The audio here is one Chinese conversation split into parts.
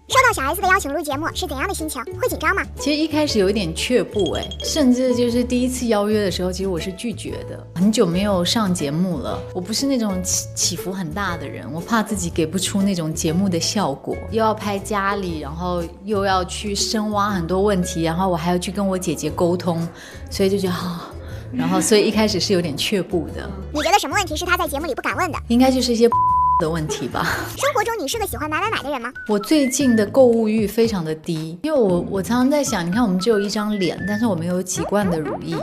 收到小 S 的邀请录节目是怎样的心情？会紧张吗？其实一开始有一点却步甚至就是第一次邀约的时候，其实我是拒绝的。很久没有上节目了，我不是那种起伏很大的人，我怕自己给不出那种节目的效果，又要拍家里，然后又要去深挖很多问题，然后我还要去跟我姐姐沟通，所以就觉得然后所以一开始是有点却步的。你觉得什么问题是他在节目里不敢问的？应该就是一些的问题吧。生活中你是个喜欢买的人吗？我最近的购物欲非常的低，因为我常常在想，你看我们只有一张脸，但是我们有几罐的乳液，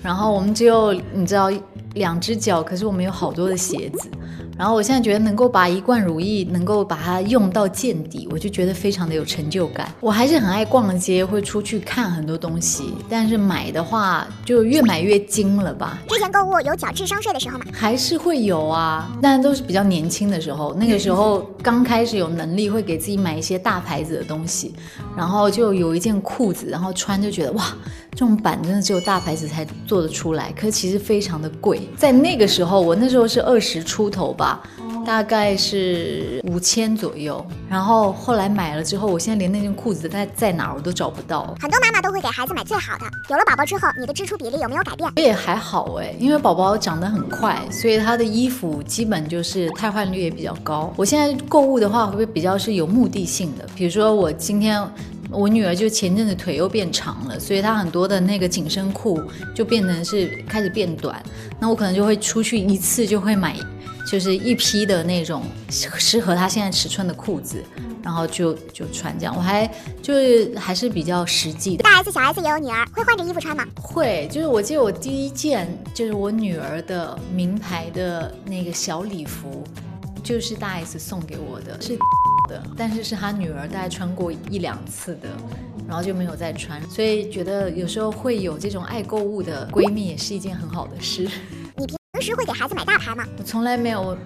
然后我们只有你知道2只脚，可是我们有好多的鞋子。然后我现在觉得能够把一罐乳液能够把它用到见底，我就觉得非常的有成就感。我还是很爱逛街，会出去看很多东西，但是买的话就越买越精了吧。之前购物有缴智商税的时候吗？还是会有啊，但都是比较年轻的时候，那个时候刚开始有能力会给自己买一些大牌子的东西，然后就有一件裤子，然后穿就觉得哇，这种版真的只有大牌子才做得出来，可是其实非常的贵。在那个时候，我那时候是20出头吧，大概是5000左右，然后后来买了之后，我现在连那件裤子在哪儿我都找不到。很多妈妈都会给孩子买最好的，有了宝宝之后，你的支出比例有没有改变？也还好因为宝宝长得很快，所以他的衣服基本就是汰换率也比较高。我现在购物的话，会不会比较是有目的性的？比如说我女儿就前阵子腿又变长了，所以她很多的那个紧身裤就变成是开始变短，那我可能就会出去一次就会买就是一批的那种适合她现在尺寸的裤子，然后就穿这样。我还是比较实际的。大 S 小 S 也有女儿，会换着衣服穿吗？会，就是我记得我第一件就是我女儿的名牌的那个小礼服，就是大 S 送给我的，是的，但是是她女儿大概穿过1-2次的，然后就没有再穿，所以觉得有时候会有这种爱购物的闺蜜也是一件很好的事。你平时会给孩子买大牌吗？我从来没有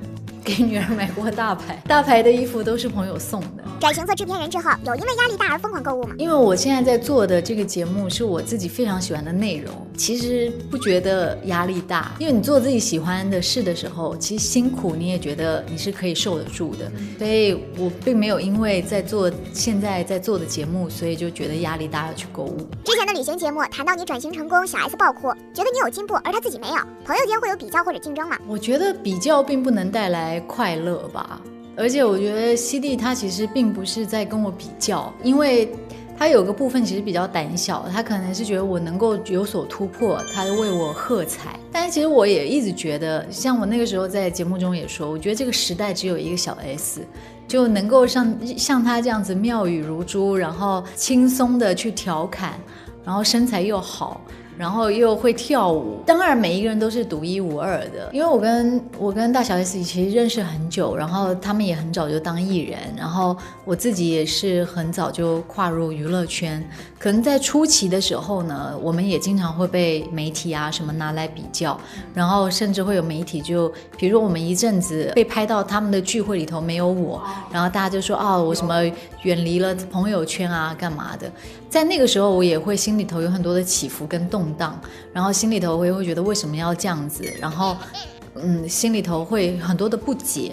给女儿买过大牌，大牌的衣服都是朋友送的。转型做制片人之后，有因为压力大而疯狂购物吗？因为我现在在做的这个节目是我自己非常喜欢的内容，其实不觉得压力大，因为你做自己喜欢的事的时候，其实辛苦你也觉得你是可以受得住的，所以我并没有因为现在在做的节目，所以就觉得压力大要去购物。之前的旅行节目谈到你转型成功，小 S 爆哭，觉得你有进步，而他自己没有，朋友间会有比较或者竞争吗？我觉得比较并不能带来快乐吧。而且我觉得西弟他其实并不是在跟我比较，因为他有个部分其实比较胆小，他可能是觉得我能够有所突破，他就为我喝彩。但是其实我也一直觉得，像我那个时候在节目中也说，我觉得这个时代只有一个小 S， 就能够像他这样子妙语如珠，然后轻松的去调侃，然后身材又好，然后又会跳舞。当然每一个人都是独一无二的，因为我跟大小 S 其实认识很久，然后他们也很早就当艺人，然后我自己也是很早就跨入娱乐圈。可能在初期的时候呢，我们也经常会被媒体啊什么拿来比较，然后甚至会有媒体就比如说我们一阵子被拍到他们的聚会里头没有我，然后大家就说我什么远离了朋友圈啊干嘛的。在那个时候我也会心里头有很多的起伏跟动荡，然后心里头我也会觉得为什么要这样子，然后心里头会很多的不解。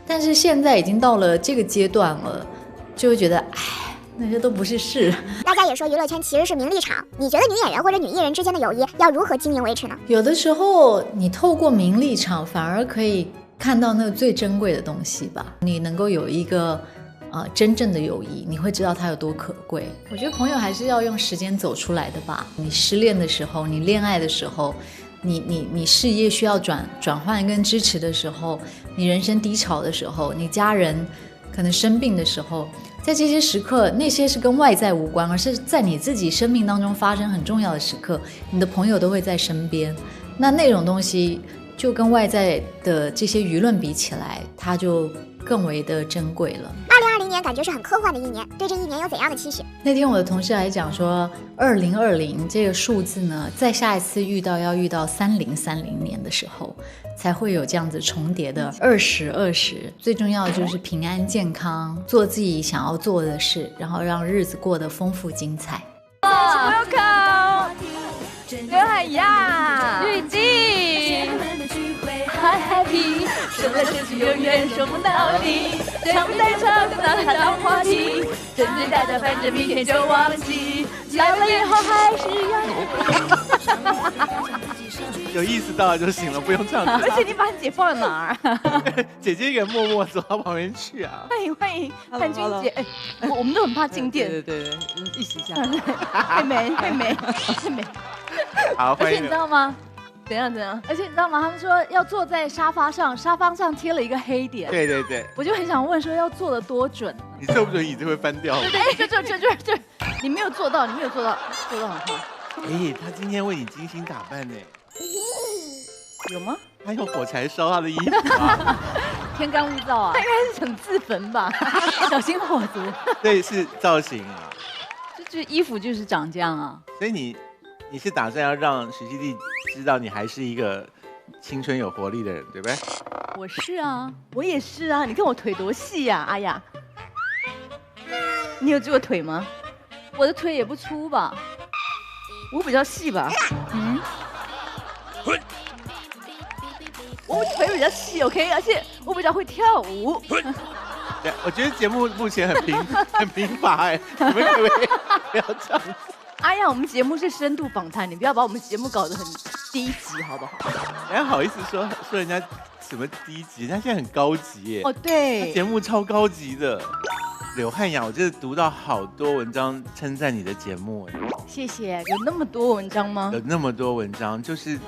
但是现在已经到了这个阶段了，就会觉得那些都不是事。大家也说娱乐圈其实是名利场，你觉得女演员或者女艺人之间的友谊要如何经营维持呢？有的时候你透过名利场反而可以看到那个最珍贵的东西吧。你能够有一个真正的友谊，你会知道它有多可贵。我觉得朋友还是要用时间走出来的吧。你失恋的时候，你恋爱的时候，你事业需要转换跟支持的时候，你人生低潮的时候，你家人可能生病的时候，在这些时刻，那些是跟外在无关，而是在你自己生命当中发生很重要的时刻，你的朋友都会在身边。那种东西就跟外在的这些舆论比起来，它就更为的珍贵了。2020年感觉是很科幻的一年，对这一年有怎样的期许？那天我的同事来讲说，2020这个数字呢，在下一次要遇到3030年的时候，才会有这样子重叠的2020。最重要的就是平安健康，做自己想要做的事，然后让日子过得丰富精彩。Welcome， 刘海呀，滤镜。还 happy， 说来说去永远说不到底，唱再唱都拿它当话题，真最大的反正明天就忘记，来了以后还是一样。有意识到了就行了，不用唱。而且你把你姐放在哪儿？姐姐也默默走到旁边去啊。欢迎范君姐。哎，我们都很怕静电。对，一起下。妹妹。好，欢迎。而且你知道吗？怎样？而且你知道吗？他们说要坐在沙发上，沙发上贴了一个黑点。对。我就很想问说要做的多准？你坐不准椅子会翻掉。对，就，你没有做到，做到很快。哎，他今天为你精心打扮呢。有吗？他用火柴烧他的衣服啊。天干物燥啊，他应该是想自焚吧？小心火烛。对，是造型啊。这衣服就是长这样啊。所以你是打算要让许熙娣知道你还是一个青春有活力的人，对不对？我是啊，我也是啊。你看我腿多细呀，阿雅。你有这个腿吗？我的腿也不粗吧？我比较细吧？我腿比较细 ，OK， 而且我比较会跳舞。对，我觉得节目目前很贫乏哎，你们可不可以不要这样？哎呀，我们节目是深度访谈，你不要把我们节目搞得很低级，好不好？人家好意思说人家什么低级，他现在很高级耶。哦，对，节目超高级的。刘汉雅，我真的读到好多文章称赞你的节目哎。谢谢，有那么多文章吗？有那么多文章，就是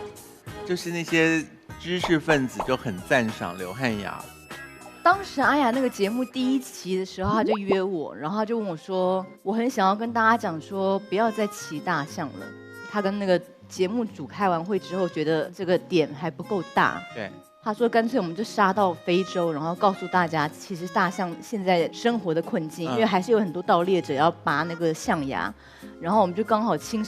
那些知识分子就很赞赏刘汉雅。当时阿雅那个节目第1期的时候，他就约我，然后他就问我说，我很想要跟大家讲说，不要再骑大象了。他跟那个节目组开完会之后，觉得这个点还不够大。对。他说：“干脆我们就杀到非洲，然后告诉大家，其实大象现在生活的困境，因为还是有很多盗猎者要拔那个象牙，然后我们就刚好亲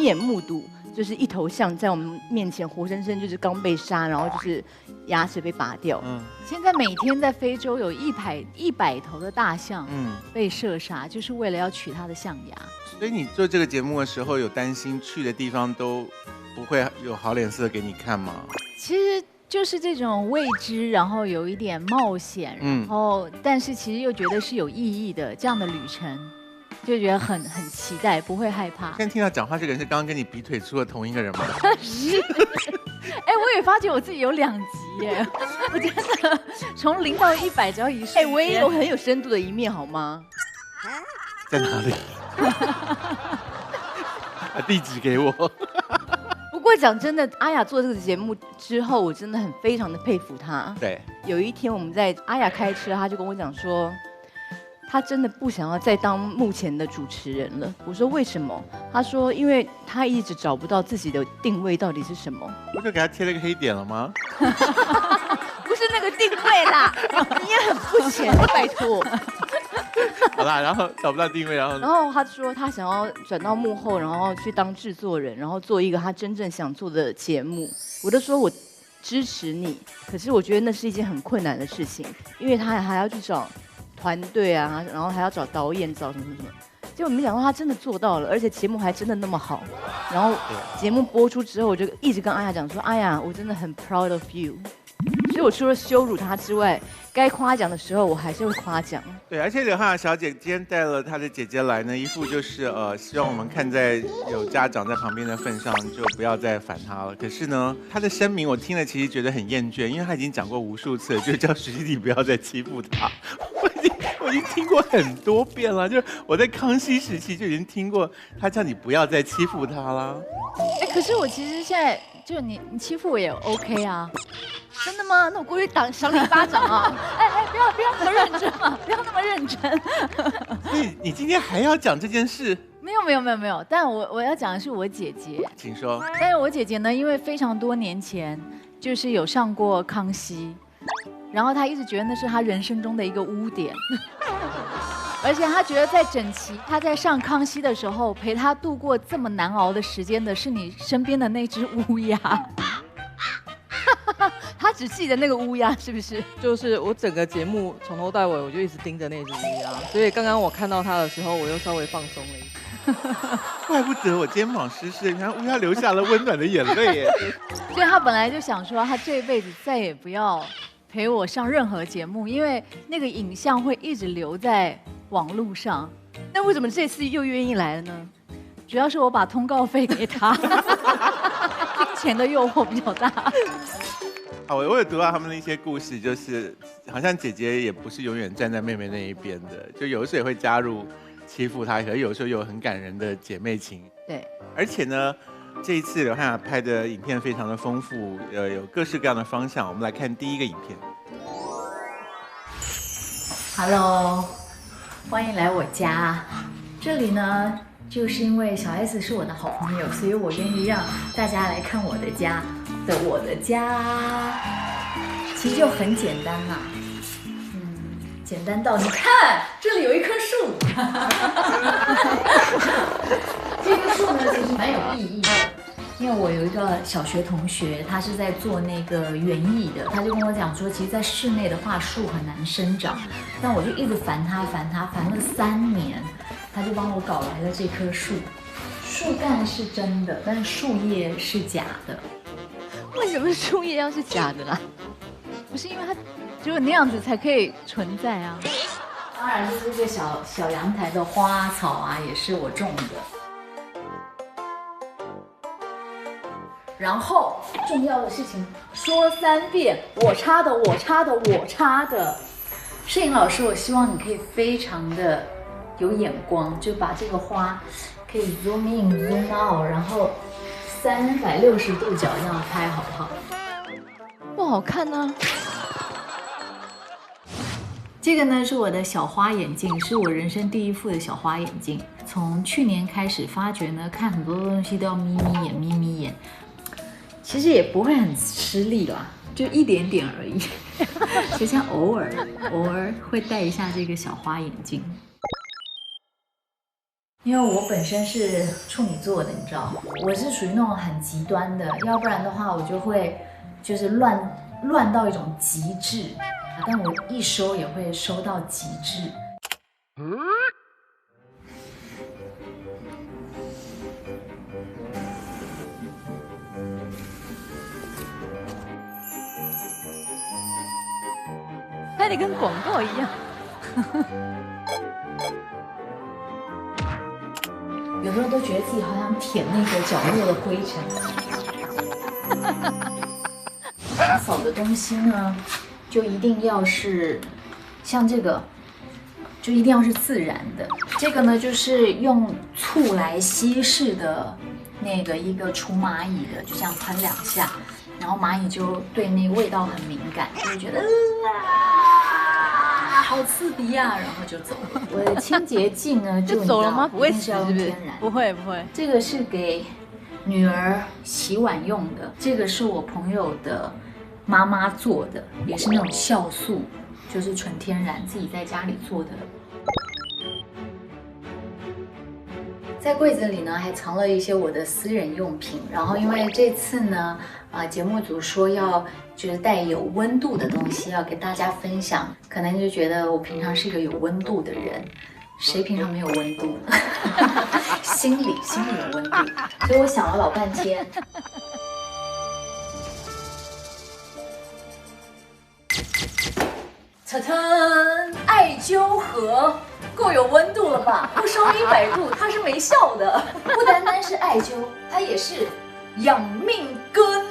眼目睹，就是一头象在我们面前活生生就是刚被杀，然后就是牙齿被拔掉。现在每天在非洲有100头的大象被射杀，就是为了要取它的象牙。所以你做这个节目的时候，有担心去的地方都不会有好脸色给你看吗？其实。”就是这种未知，然后有一点冒险，然后但是其实又觉得是有意义的这样的旅程，就觉得很期待，不会害怕。现在听到讲话这个人是刚刚跟你比腿粗的同一个人吗？是。哎，我也发觉我自己有2级耶，我真的从0到100只要一瞬间。哎，我也有很有深度的一面，好吗？在哪里？把地址给我。不过讲真的，阿雅做这个节目之后，我真的非常的佩服她。对，有一天我们在阿雅开车，她就跟我讲说，她真的不想要再当目前的主持人了。我说为什么？她说因为她一直找不到自己的定位到底是什么。不就给她贴了一个黑点了吗？不是那个定位啦，你也很不浅，拜托。好啦，然后找不到定位，然后他说他想要转到幕后，然后去当制作人，然后做一个他真正想做的节目。我就说我支持你，可是我觉得那是一件很困难的事情，因为他还要去找团队啊，然后还要找导演，找什么。结果没想到他真的做到了，而且节目还真的那么好。然后节目播出之后，我就一直跟阿雅讲说，阿雅，我真的很 proud of you。所以我除了羞辱她之外，该夸奖的时候我还是会夸奖。对，而且刘汉雅小姐今天带了她的姐姐来呢，一副就是希望我们看在有家长在旁边的份上，就不要再烦她了。可是呢，她的声明我听了其实觉得很厌倦，因为她已经讲过无数次了，就叫徐熙娣不要再欺负她。我已经听过很多遍了，就我在康熙时期就已经听过她叫你不要再欺负她啦。哎，可是我其实现在就你欺负我也 OK 啊。真的吗？那我过去赏你一巴掌啊！哎，不要那么认真嘛，不要那么认真。所以你今天还要讲这件事？没有，但我要讲的是我姐姐。请说。但是我姐姐呢，因为非常多年前就是有上过康熙，然后她一直觉得那是她人生中的一个污点，而且她觉得在整期她在上康熙的时候，陪她度过这么难熬的时间的是你身边的那只乌鸦。他只记得那个乌鸦，是不是？就是我整个节目从头到尾，我就一直盯着那只乌鸦，所以刚刚我看到它的时候，我又稍微放松了一点。怪不得我肩膀湿湿，你看乌鸦流下了温暖的眼泪耶。所以他本来就想说，他这一辈子再也不要陪我上任何节目，因为那个影像会一直留在网络上。那为什么这次又愿意来了呢？主要是我把通告费给他，金钱的诱惑比较大。好，我有读到他们的一些故事，就是好像姐姐也不是永远站在妹妹那一边的，就有的时候也会加入欺负她，可是有时候有很感人的姐妹情。对，而且呢，这一次刘汉雅拍的影片非常的丰富，有各式各样的方向。我们来看第一个影片。Hello， 欢迎来我家。这里呢，就是因为小 S 是我的好朋友，所以我愿意让大家来看我的家。我的家其实就很简单啦，简单到你看这里有一棵树，这棵树呢其实蛮有意义的，因为我有一个小学同学，他是在做那个园艺的，他就跟我讲说，其实在室内的话树很难生长，但我就一直烦他烦了3年，他就帮我搞来了这棵树，树干是真的，但是树叶是假的。为什么树叶要是假的啦？不是因为它只有那样子才可以存在啊。当然，就是这个小阳台的花草啊，也是我种的。然后重要的事情说3遍，我插的，我插的，我插的。摄影老师，我希望你可以非常的有眼光，就把这个花可以 zoom in zoom out， 然后360度角这样拍，好不好？不好看呢。这个呢是我的小花眼镜，是我人生第一副的小花眼镜。从去年开始发觉呢，看很多东西都要眯眯眼，眯眯眼。其实也不会很吃力啦，就一点点而已。就像偶尔会戴一下这个小花眼镜。因为我本身是处女座的，你知道，我是属于那种很极端的，要不然的话我就会就是乱到一种极致，但我一收也会收到极致。拍得跟广告一样。有时候都觉得自己好想舔那个角落的灰尘。打扫的东西呢，就一定要是像这个，就一定要是自然的。这个呢，就是用醋来稀释的那个一个除蚂蚁的，就这样喷2下，然后蚂蚁就对那个味道很敏感，就会觉得好刺鼻啊，然后就走了。我的清洁剂呢，就走了吗？不会死是要用天然？不会不会。这个是给女儿洗碗用的，这个是我朋友的妈妈做的，也是那种酵素，就是纯天然，自己在家里做的。在柜子里呢，还藏了一些我的私人用品。然后因为这次呢，节目组说要就是带有温度的东西要给大家分享，可能就觉得我平常是一个有温度的人，谁平常没有温度呢？心里有温度，所以我想了老半天。腾腾，艾灸盒够有温度了吧？不烧100度，它是没效的。不单单是艾灸，它也是养命根。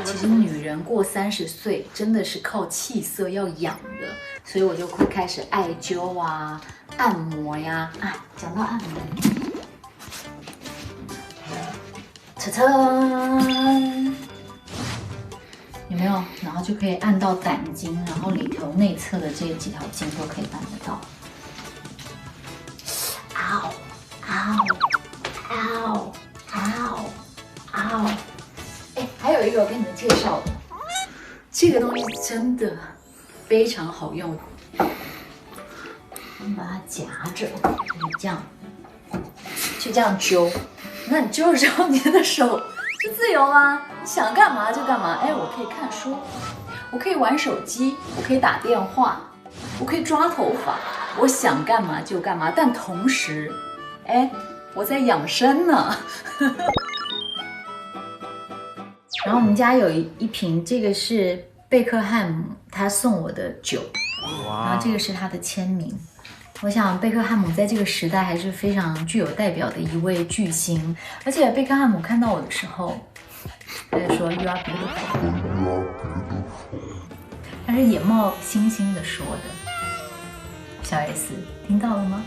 其实女人过30岁真的是靠气色要养的，所以我就会开始艾灸啊、按摩呀。讲到按摩，腾腾。有没有？然后就可以按到胆经，然后里头内侧的这几条筋都可以按得到。嗷嗷嗷嗷嗷！哎，还有一个我跟你们介绍的，这个东西真的非常好用。你把它夹着，你这样，就这样揪。那你揪了之后，你的手就自由啦，你想干嘛就干嘛。哎，我可以看书，我可以玩手机，我可以打电话，我可以抓头发，我想干嘛就干嘛。但同时，哎，我在养生呢。然后我们家有一瓶，这个是贝克汉姆他送我的酒，然后这个是他的签名。我想贝克汉姆在这个时代还是非常具有代表的一位巨星，而且贝克汉姆看到我的时候，他就说 You are beautiful， 他是眼冒星星的说的。小 S 听到了吗？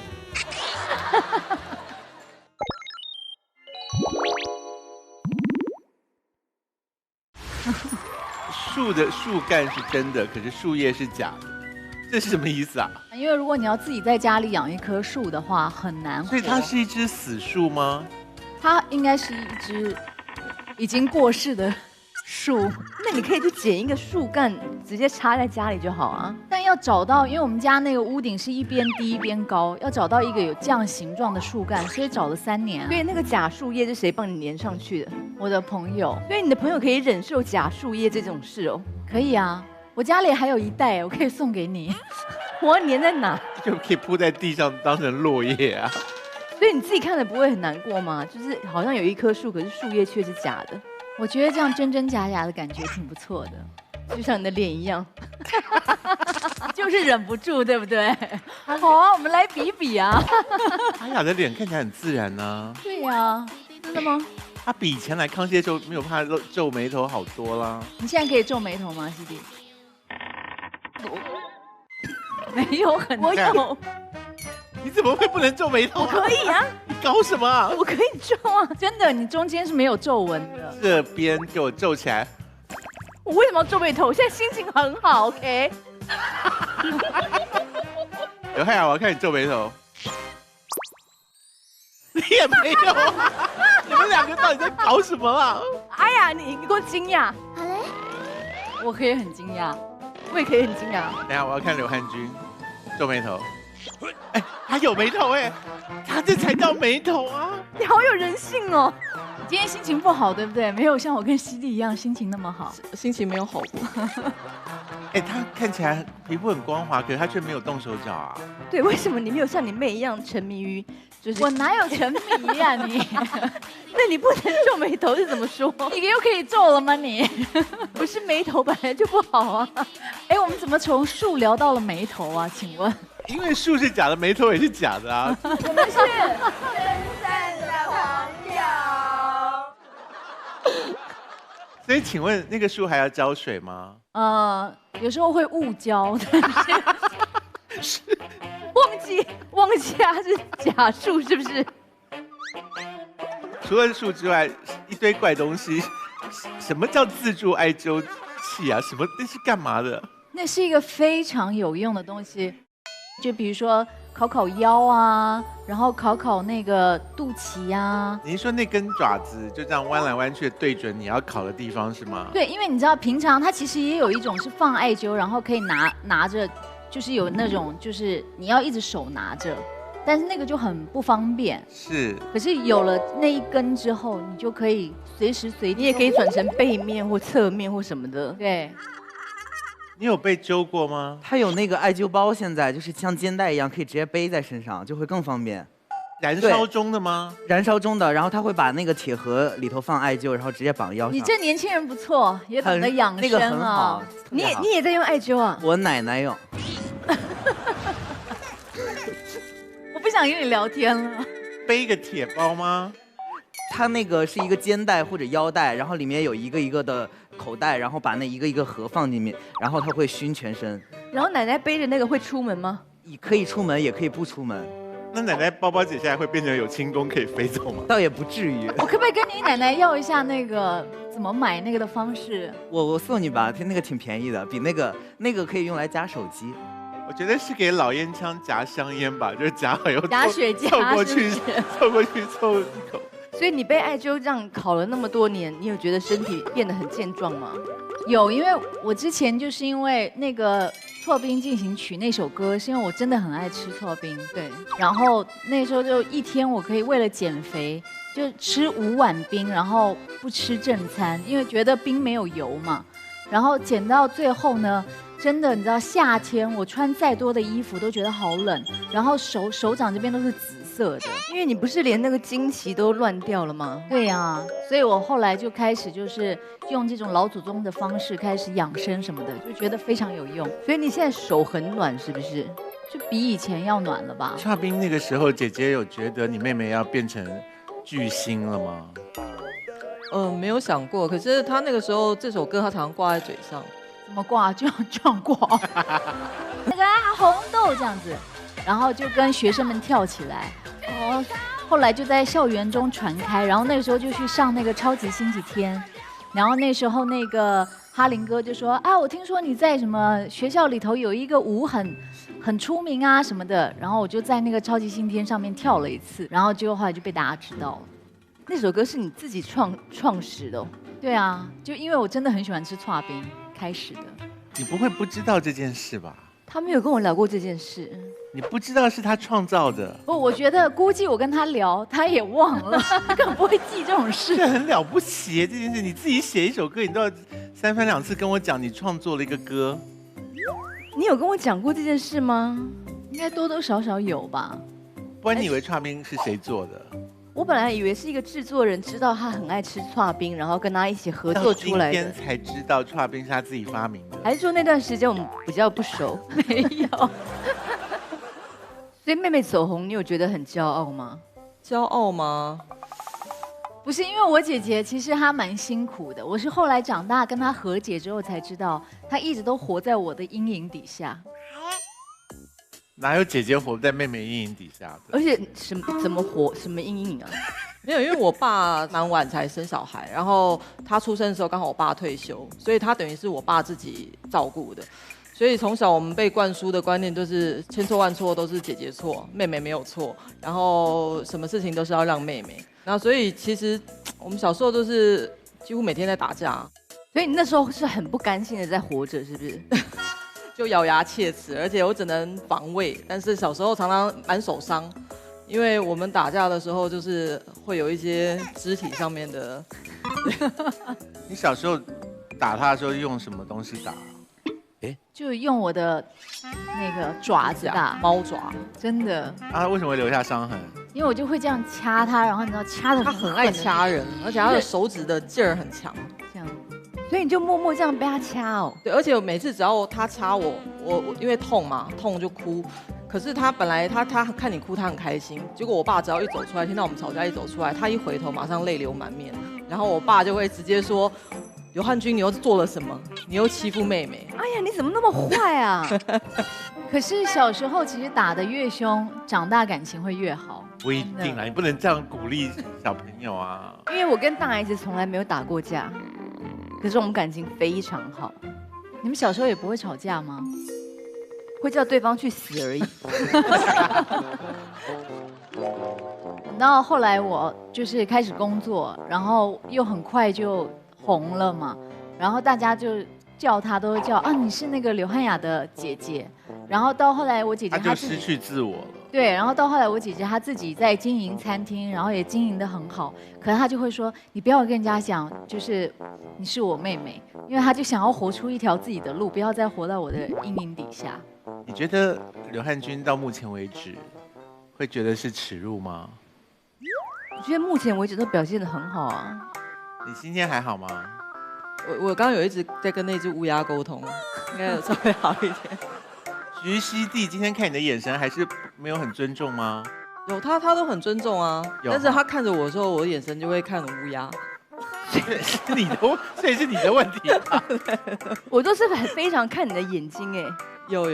树的树干是真的，可是树叶是假的，这是什么意思啊？因为如果你要自己在家里养一棵树的话，很难活。所以它是一只死树吗？它应该是一只已经过世的树，那你可以就剪一个树干，直接插在家里就好啊。但要找到，因为我们家那个屋顶是一边低一边高，要找到一个有这样形状的树干，所以找了3年。所以那个假树叶是谁帮你粘上去的？我的朋友，所以你的朋友可以忍受假树叶这种事哦。可以啊，我家里还有一袋，我可以送给你。我要粘在哪？就可以铺在地上当成落叶啊。所以你自己看了不会很难过吗？就是好像有一棵树，可是树叶却是假的。我觉得这样真真假假的感觉挺不错的，就像你的脸一样，就是忍不住，对不对？好啊，我们来比比啊。阿雅的脸看起来很自然呢。对呀，真的吗？她比以前来康熙的时候没有怕皱眉头好多啦。你现在可以皱眉头吗，西弟？没有很我有，你怎么会不能皱眉头？我可以啊，你搞什么啊？我可以皱啊。真的，你中间是没有皱纹的。这边给我皱起来。我为什么要皱眉头？我现在心情很好 ，OK。刘汉雅，我要看你皱眉头。你也没有啊！你们两个到底在搞什么啊？哎呀，你给我惊讶，好嘞，我可以很惊讶。我也可以很惊讶。等一下我要看刘汉君皱眉头。哎，他有眉头哎，他这才叫眉头啊！你好有人性哦。你今天心情不好，对不对？没有像我跟西弟一样心情那么好。心情没有好过。哎，他看起来皮肤很光滑，可是他却没有动手脚啊。对，为什么你没有像你妹一样沉迷于就是我哪有沉迷呀你？那你不能皱眉头是怎么说？你又可以皱了吗你？不是眉头本来就不好啊。哎，我们怎么从树聊到了眉头啊？请问？因为树是假的，眉头也是假的啊。我们是真正的朋友。所以请问那个树还要浇水吗？有时候会误浇，但是忘记它是假树是不是？除了树之外，一堆怪东西。什么叫自助艾灸器啊？什么那是干嘛的？那是一个非常有用的东西，就比如说烤腰啊，然后烤那个肚脐啊。您说那根爪子就这样弯来弯去的对准你要烤的地方是吗？对，因为你知道平常它其实也有一种是放艾灸，然后可以拿着，就是有那种就是你要一直手拿着，但是那个就很不方便。是。可是有了那一根之后，你就可以随时随地，你也可以转成背面或侧面或什么的。对。你有被揪过吗？它有那个艾灸包，现在就是像肩带一样，可以直接背在身上，就会更方便。燃烧中的吗？燃烧中的，然后他会把那个铁盒里头放艾灸，然后直接绑腰上。你这年轻人不错，也懂得养生啊。那个很好。你也在用艾灸啊？我奶奶用。我不想跟你聊天了。背一个铁包吗？它那个是一个肩带或者腰带，然后里面有一个一个的口袋，然后把那一个一个盒放进面，然后它会熏全身。然后奶奶背着那个会出门吗？可以出门，也可以不出门。那奶奶包包解下来会变成有轻功可以飞走吗？倒也不至于。我可不可以跟你奶奶要一下那个怎么买那个的方式？我送你吧，它那个挺便宜的，比那个可以用来夹手机。我觉得是给老烟枪夹香烟吧，就是夹好以后夹雪茄凑过去，凑过去凑一口。所以你被艾灸这样烤了那么多年，你有觉得身体变得很健壮吗？有，因为我之前就是因为那个《错冰进行曲》那首歌，是因为我真的很爱吃错冰，对。然后那时候就一天我可以为了减肥，就吃5碗冰，然后不吃正餐，因为觉得冰没有油嘛。然后减到最后呢，真的你知道夏天我穿再多的衣服都觉得好冷，然后手掌这边都是紫色。色的。因为你不是连那个经期都乱掉了吗？对呀、所以我后来就开始就是用这种老祖宗的方式开始养生什么的，就觉得非常有用，所以你现在手很暖是不是？就比以前要暖了吧？差冰那个时候，姐姐有觉得你妹妹要变成巨星了吗？没有想过，可是他那个时候这首歌他常常挂在嘴上。怎么挂？这样挂，那个红豆这样子，然后就跟学生们跳起来。哦，后来就在校园中传开，然后那个时候就去上那个超级星期天，然后那时候那个哈林哥就说啊，我听说你在什么学校里头有一个舞很出名啊什么的，然后我就在那个超级星期天上面跳了一次，然后结果后来就被大家知道了。那首歌是你自己创始的哦。对啊，就因为我真的很喜欢吃刨冰开始的。你不会不知道这件事吧？他没有跟我聊过这件事。你不知道是他创造的，不，我觉得估计我跟他聊，他也忘了，他更不会记这种事。这很了不起耶！这件事你自己写一首歌，你都要三番两次跟我讲你创作了一个歌。你有跟我讲过这件事吗？应该多多少少有吧。不然你以为刨冰是谁做的？我本来以为是一个制作人知道他很爱吃刨冰，然后跟他一起合作出来的。到今天才知道刨冰是他自己发明的。还是说那段时间我们比较不熟？没有。所以妹妹走红，你有觉得很骄傲吗？骄傲吗？不是，因为我姐姐其实她蛮辛苦的，我是后来长大跟她和解之后才知道，她一直都活在我的阴影底下。哪有姐姐活在妹妹阴影底下的？而且怎么活？什么阴影啊？没有，因为我爸蛮晚才生小孩，然后他出生的时候刚好我爸退休，所以他等于是我爸自己照顾的。所以从小我们被灌输的观念就是千错万错都是姐姐错，妹妹没有错，然后什么事情都是要让妹妹。然后所以其实我们小时候都是几乎每天在打架，所以你那时候是很不甘心的在活着，是不是？就咬牙切齿，而且我只能防卫。但是小时候常常蛮受伤，因为我们打架的时候就是会有一些肢体上面的。你小时候打他的时候用什么东西打？就用我的那个爪子打，猫爪，真的，啊，为什么会留下伤痕？因为我就会这样掐他，然后你知道掐的他很爱掐人，而且他的手指的劲儿很强。这样。所以你就默默这样被他掐哦。对，而且每次只要他掐我因为痛嘛，痛就哭。可是他本来他看你哭，他很开心。结果我爸只要一走出来，听到我们吵架一走出来，他一回头马上泪流满面。然后我爸就会直接说：“刘汉君，你又做了什么？你又欺负妹妹。”哎呀，你怎么那么坏啊？可是小时候其实打得越凶，长大感情会越好。不一定啦，你不能这样鼓励小朋友啊。因为我跟大 S 从来没有打过架，可是我们感情非常好。你们小时候也不会吵架吗？会叫对方去死而已。等到后来我就是开始工作，然后又很快就红了嘛，然后大家就叫她都会叫啊，你是那个刘汉雅的姐姐。然后到后来我姐姐他就她自己失去自我了。对，然后到后来我姐姐她自己在经营餐厅，然后也经营得很好，可是她就会说，你不要跟人家讲，就是你是我妹妹，因为她就想要活出一条自己的路，不要再活到我的阴影底下。你觉得刘汉君到目前为止会觉得是耻辱吗？我觉得目前为止都表现得很好啊。你今天还好吗？我刚刚有一直在跟那只乌鸦沟通，应该有稍微好一点。徐熙娣今天看你的眼神还是没有很尊重吗？有他都很尊重啊，有但是他看着我的时候，我的眼神就会看乌鸦。是你的，所以是你的问题吧？我都是非常看你的眼睛哎。有，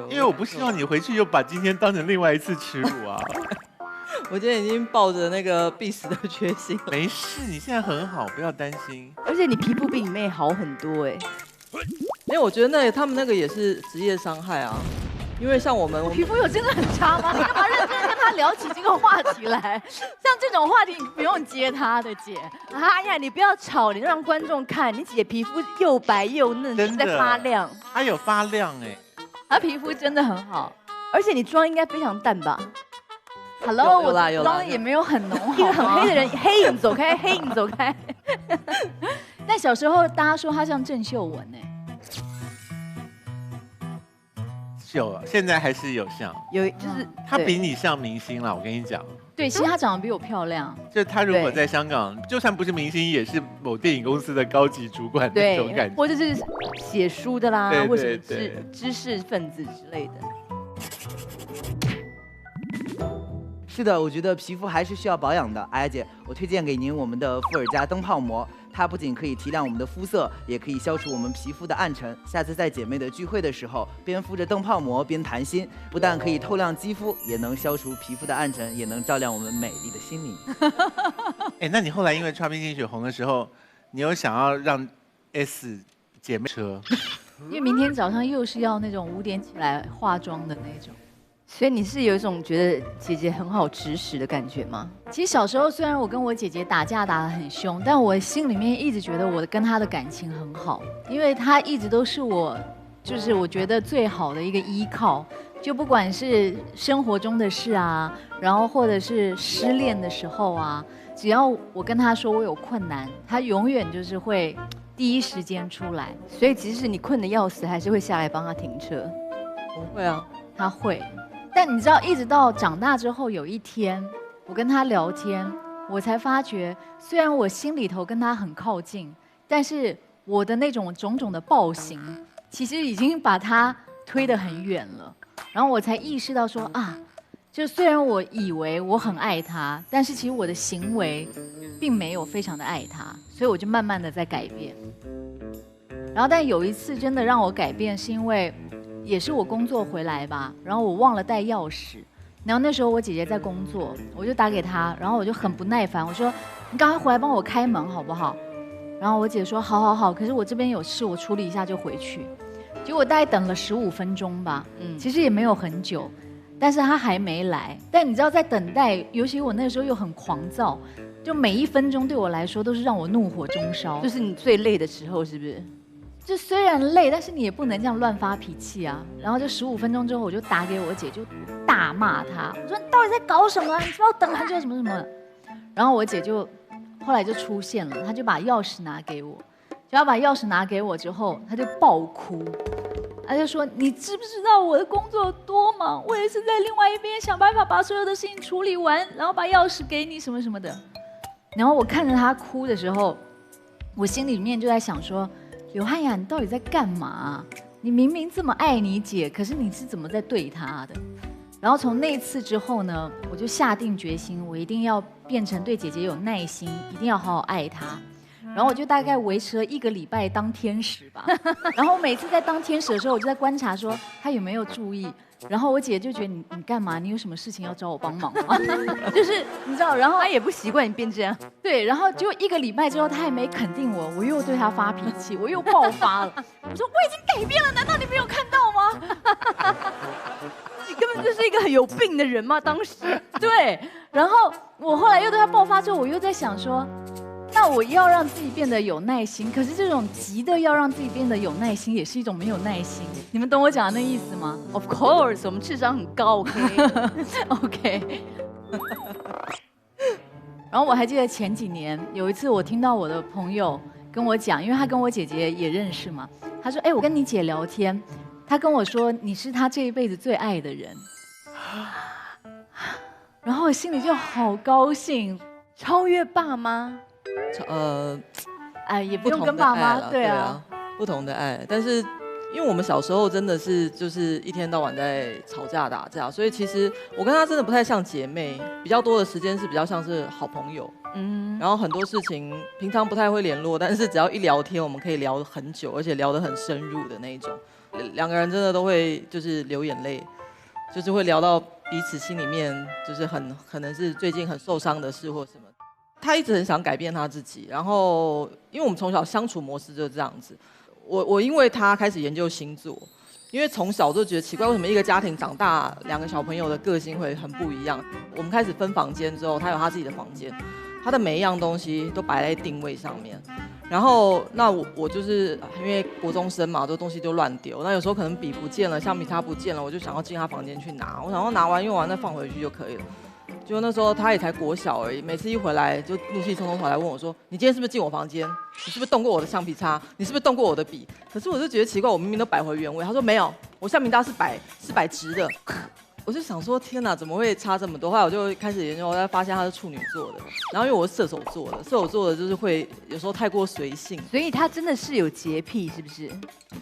因为我不希望你回去又把今天当成另外一次耻辱啊。我今天已经抱着那个必死的决心。没事，你现在很好，不要担心。而且你皮肤比你妹好很多哎。因为我觉得他们那个也是职业伤害啊，因为像我皮肤有真的很差吗？你干嘛认真跟他聊起这个话题来？像这种话题你不用接他的姐。哎呀，你不要吵，你让观众看，你姐皮肤又白又嫩，真的在发亮。她有发亮哎。她皮肤真的很好，而且你妆应该非常淡吧 ？Hello，有啦我妆也没有很浓，一个很好吗黑的人，黑影走开，黑影走开。但小时候大家说她像郑秀文哎。有，现在还是有像。有就是他比你像明星啦，我跟你讲。对，其实她长得比我漂亮。就他如果在香港，就算不是明星，也是某电影公司的高级主管那种感觉，或者是写书的啦，或者是知识分子之类的。是的，我觉得皮肤还是需要保养的。阿雅姐，我推荐给您我们的富尔佳灯泡膜，它不仅可以提亮我们的肤色，也可以消除我们皮肤的暗沉。下次在姐妹的聚会的时候，边敷着灯泡膜边谈心，不但可以透亮肌肤，也能消除皮肤的暗沉，也能照亮我们美丽的心灵。哎，那你后来因为《穿冰心血红》的时候，你有想要让 S 姐妹车？因为明天早上又是要那种5点起来化妆的那种。所以你是有一种觉得姐姐很好指使的感觉吗？其实小时候虽然我跟我姐姐打架打得很凶，但我心里面一直觉得我跟她的感情很好，因为她一直都是我，就是我觉得最好的一个依靠。就不管是生活中的事啊，然后或者是失恋的时候啊，只要我跟她说我有困难，她永远就是会第一时间出来。所以即使你困得要死，还是会下来帮她停车。我会啊，她会。但你知道，一直到长大之后，有一天我跟他聊天，我才发觉，虽然我心里头跟他很靠近，但是我的那种种种的暴行，其实已经把他推得很远了。然后我才意识到说啊，就虽然我以为我很爱他，但是其实我的行为并没有非常的爱他，所以我就慢慢的在改变。然后但有一次真的让我改变，是因为也是我工作回来吧，然后我忘了带钥匙，然后那时候我姐姐在工作，我就打给她，然后我就很不耐烦，我说你赶快回来帮我开门好不好？然后我姐说好好好，可是我这边有事，我处理一下就回去。结果大概等了15分钟吧，其实也没有很久，但是她还没来。但你知道在等待，尤其我那时候又很狂躁，就每1分钟对我来说都是让我怒火中烧，就是你最累的时候，是不是？就虽然累，但是你也不能这样乱发脾气啊。然后就15分钟之后，我就打给我姐，就大骂她，我说你到底在搞什么？你知道等很久什么什么。然后我姐就后来就出现了，她就把钥匙拿给我，就要把钥匙拿给我之后，她就爆哭，她就说你知不知道我的工作有多忙？我也是在另外一边想办法把所有的事情处理完，然后把钥匙给你什么什么的。然后我看着她哭的时候，我心里面就在想说，刘汉雅，你到底在干嘛？你明明这么爱你姐，可是你是怎么在对她的？然后从那一次之后呢，我就下定决心，我一定要变成对姐姐有耐心，一定要好好爱她。然后我就大概维持了1个礼拜当天使吧。然后每次在当天使的时候，我就在观察说她有没有注意。然后我姐就觉得你干嘛？你有什么事情要找我帮忙吗？就是你知道，然后她也不习惯你变这样。对，然后就1个礼拜之后，她还没肯定我，我又对她发脾气，我又爆发了。我说我已经改变了，难道你没有看到吗？你根本就是一个很有病的人嘛，当时。对，然后我后来又对她爆发之后，我又在想说，那我要让自己变得有耐心，可是这种急的要让自己变得有耐心，也是一种没有耐心。你们懂我讲的那意思吗 ？Of course， 我们智商很高 ，OK，OK。然后我还记得前几年有一次，我听到我的朋友跟我讲，因为他跟我姐姐也认识嘛，他说：“哎，我跟你姐聊天，她跟我说你是她这一辈子最爱的人。”然后我心里就好高兴，超越爸妈。哎，也不用跟爸妈，对啊，不同的爱，但是因为我们小时候真的是就是一天到晚在吵架打架，所以其实我跟她真的不太像姐妹，比较多的时间是比较像是好朋友。然后很多事情平常不太会联络，但是只要一聊天，我们可以聊很久，而且聊得很深入的那一种。2个人真的都会就是流眼泪，就是会聊到彼此心里面就是可能是最近很受伤的事或什么。他一直很想改变他自己，然后因为我们从小相处模式就是这样子。我因为他开始研究星座，因为从小就觉得奇怪，为什么一个家庭长大2个小朋友的个性会很不一样。我们开始分房间之后，他有他自己的房间，他的每一样东西都摆在定位上面。然后那我就是因为国中生嘛，这东西就乱丢。那有时候可能笔不见了，橡皮擦不见了，我就想要进他房间去拿。我想要拿完用完再放回去就可以了。结果那时候他也才国小而已，每次一回来就怒气冲冲跑来问我说：“你今天是不是进我房间？你是不是动过我的橡皮擦？你是不是动过我的笔？”可是我就觉得奇怪，我明明都摆回原位。他说没有，我橡皮擦是摆直的。我就想说，天哪，怎么会差这么多？后来我就开始研究，我才发现他是处女座的。然后因为我是射手座的，射手座的就是会有时候太过随性，所以他真的是有洁癖，是不是？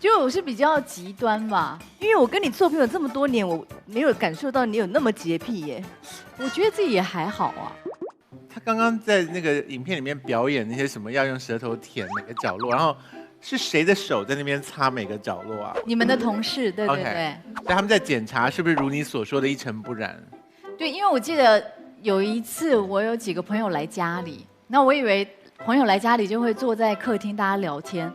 就我是比较极端吧，因为我跟你做朋友这么多年，我没有感受到你有那么洁癖耶。我觉得自己也还好啊。他刚刚在那个影片里面表演那些什么要用舌头舔哪个角落，然后是谁的手在那边擦每个角落啊？你们的同事，对对对。所以他们在检查是不是如你所说的一尘不染。对，因为我记得有一次我有几个朋友来家里，那我以为朋友来家里就会坐在客厅大家聊天。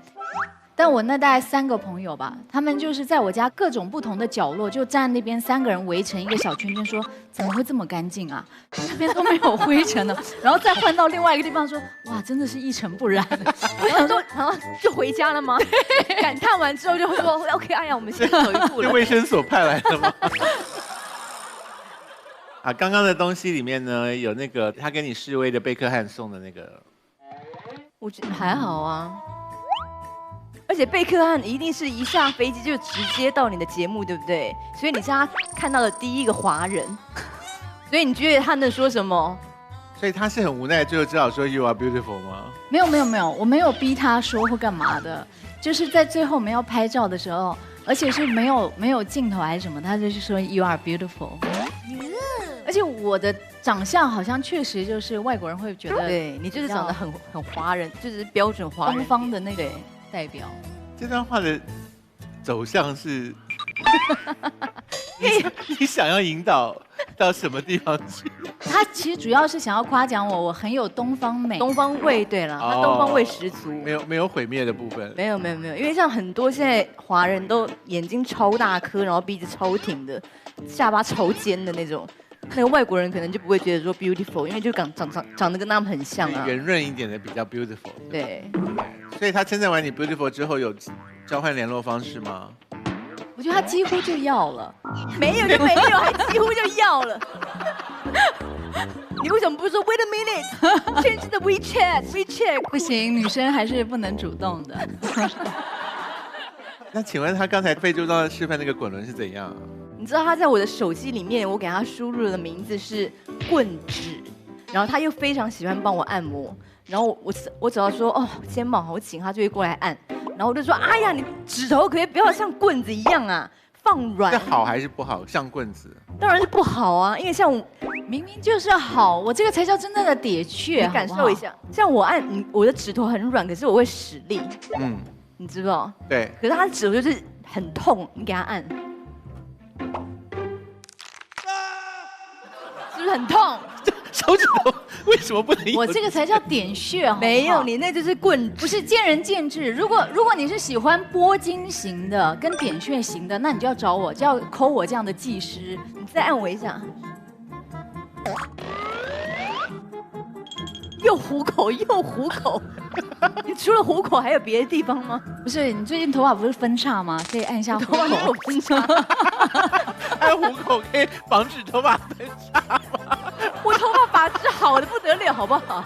但我那大概3个朋友吧，他们就是在我家各种不同的角落，就站在那边3个人围成一个小圈圈，说怎么会这么干净啊？这边都没有灰尘呢。然后再换到另外一个地方说，哇，真的是一尘不染。我想说，然后就回家了吗？感叹完之后就说 OK， 哎呀，我们先走一步了。是卫生所派来的吗？啊，刚刚的东西里面呢，有那个他给你示威的贝克汉送的那个，我觉得还好啊。而且贝克汉一定是一下飞机就直接到你的节目，对不对？所以你是他看到的第一个华人，所以你觉得他能说什么？所以他是很无奈，最后只好说 You are beautiful 吗？没有，我没有逼他说或干嘛的，就是在最后我们要拍照的时候，而且是没有镜头还是什么，他就是说 You are beautiful。而且我的长相好像确实就是外国人会觉得，对你就是长得很华人，就是标准华人东方的那个代表。这段话的走向是，你想要引导到什么地方去？他其实主要是想要夸奖我很有东方美，东方味。对了，他东方味十足，没有毁灭的部分。没有，因为像很多现在华人都眼睛超大颗，然后鼻子超挺的，下巴超尖的那种。那个外国人可能就不会觉得说 beautiful， 因为就长得跟他们很像啊，圆润一点的比较 beautiful。对，所以他称赞完你 beautiful 之后，有交换联络方式吗？我觉得他几乎就要了，没有就没有，还几乎就要了。你为什么不说 Wait a minute， change the WeChat？ 不行，女生还是不能主动的。那请问他刚才非洲照示范那个滚轮是怎样？你知道他在我的手机里面，我给他输入的名字是棍指，然后他又非常喜欢帮我按摩，然后我只要说哦肩膀好紧，他就会过来按，然后我就说哎呀你指头可以不要像棍子一样啊，放软。这好还是不好？像棍子？当然是不好啊，因为像我明明就是好，我这个才叫真正的铁血。你感受一下，像我按我的指头很软，可是我会使力，你知道？对。可是他的指头就是很痛，你给他按。是不是很痛？手指头为什么不能？我这个才叫点穴，好不好？没有，你那就是棍，不是见仁见智。如果你是喜欢拨筋型的跟点穴型的，那你就要找我，就要抠我这样的技师。你再按我一下。又虎口又虎口，你除了虎口还有别的地方吗？不是，你最近头发不是分叉吗？可以按一下虎口。头发没有分叉，按虎口可以防止头发分叉吗？我头发发质好的不得了，好不好？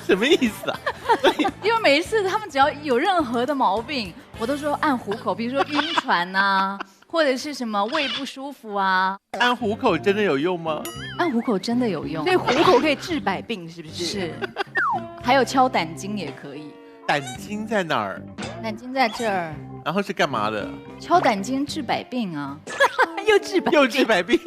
什么意思啊？因为每一次他们只要有任何的毛病，我都说按虎口，比如说晕船呐、或者是什么胃不舒服啊。按虎口真的有用吗？按虎口真的有用，所以虎口可以治百病，是不是？是。还有敲胆经也可以。胆经在哪儿？胆经在这儿。然后是干嘛的？敲胆经治百病啊。又治百病。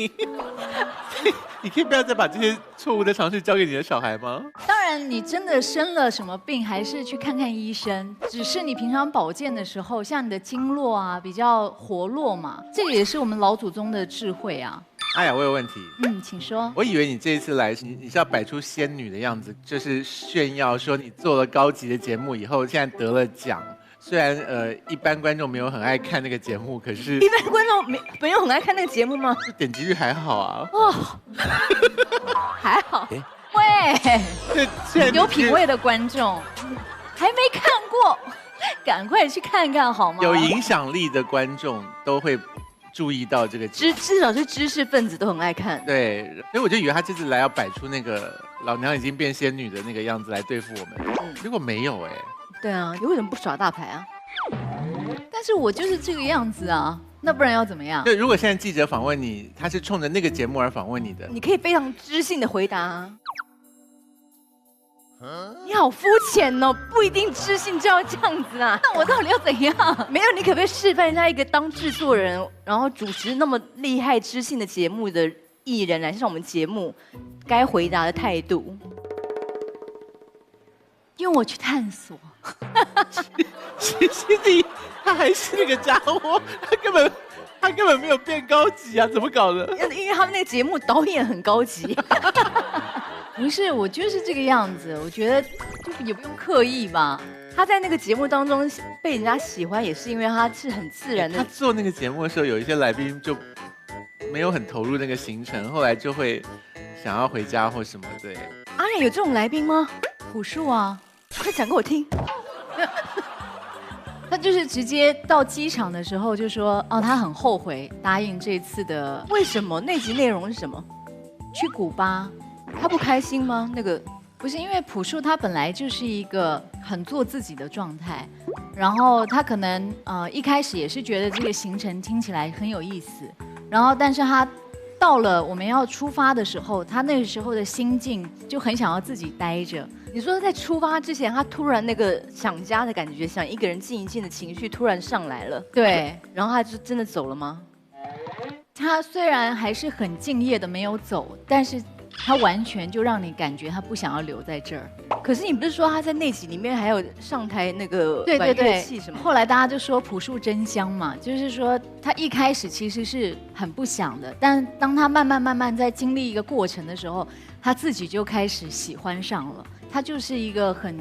你可以不要再把这些错误的尝试交给你的小孩吗？当然，你真的生了什么病，还是去看看医生。只是你平常保健的时候，像你的经络啊比较活络嘛，这个也是我们老祖宗的智慧啊。哎呀，我有问题。请说。我以为你这一次来，你是要摆出仙女的样子，就是炫耀说你做了高级的节目以后，现在得了奖。虽然一般观众没有很爱看那个节目，可是一般观众没有很爱看那个节目吗？点击率还好啊。哦，还好。喂，有品味的观众还没看过，赶快去看看好吗？有影响力的观众都会注意到这个节目。至少是知识分子都很爱看。对，所以我就以为他这次来要摆出那个老娘已经变仙女的那个样子来对付我们，结果没有哎。对啊，你为什么不耍大牌啊？但是我就是这个样子啊，那不然要怎么样？对，如果现在记者访问你，他是冲着那个节目而访问你的，你可以非常知性的回答啊。你好肤浅哦，不一定知性就要这样子啊。那我到底要怎样？没有，你可不可以示范一下一个当制作人，然后主持那么厉害知性的节目的艺人来上我们节目，该回答的态度？用我去探索。其实他还是那个家伙，他根本没有变高级啊，怎么搞的？因为他们那个节目导演很高级。不是，我就是这个样子。我觉得就也不用刻意吧。他在那个节目当中被人家喜欢，也是因为他是很自然的。他做那个节目的时候，有一些来宾就没有很投入那个行程，后来就会想要回家或什么。对，阿然有这种来宾吗？朴树啊，快讲给我听。他就是直接到机场的时候就说，哦，他很后悔答应这次的。为什么？那集内容是什么？去古巴。他不开心吗？那个不是，因为朴树他本来就是一个很做自己的状态，然后他可能一开始也是觉得这个行程听起来很有意思，然后但是他到了我们要出发的时候，他那个时候的心境就很想要自己待着。你说在出发之前，他突然那个想家的感觉，想一个人静一静的情绪突然上来了。对，然后他就真的走了吗？他虽然还是很敬业的没有走，但是他完全就让你感觉他不想要留在这儿。可是你不是说他在那集里面还有上台那个对对对器什么？后来大家就说朴树真香嘛，就是说他一开始其实是很不想的，但当他慢慢在经历一个过程的时候，他自己就开始喜欢上了。他就是一个很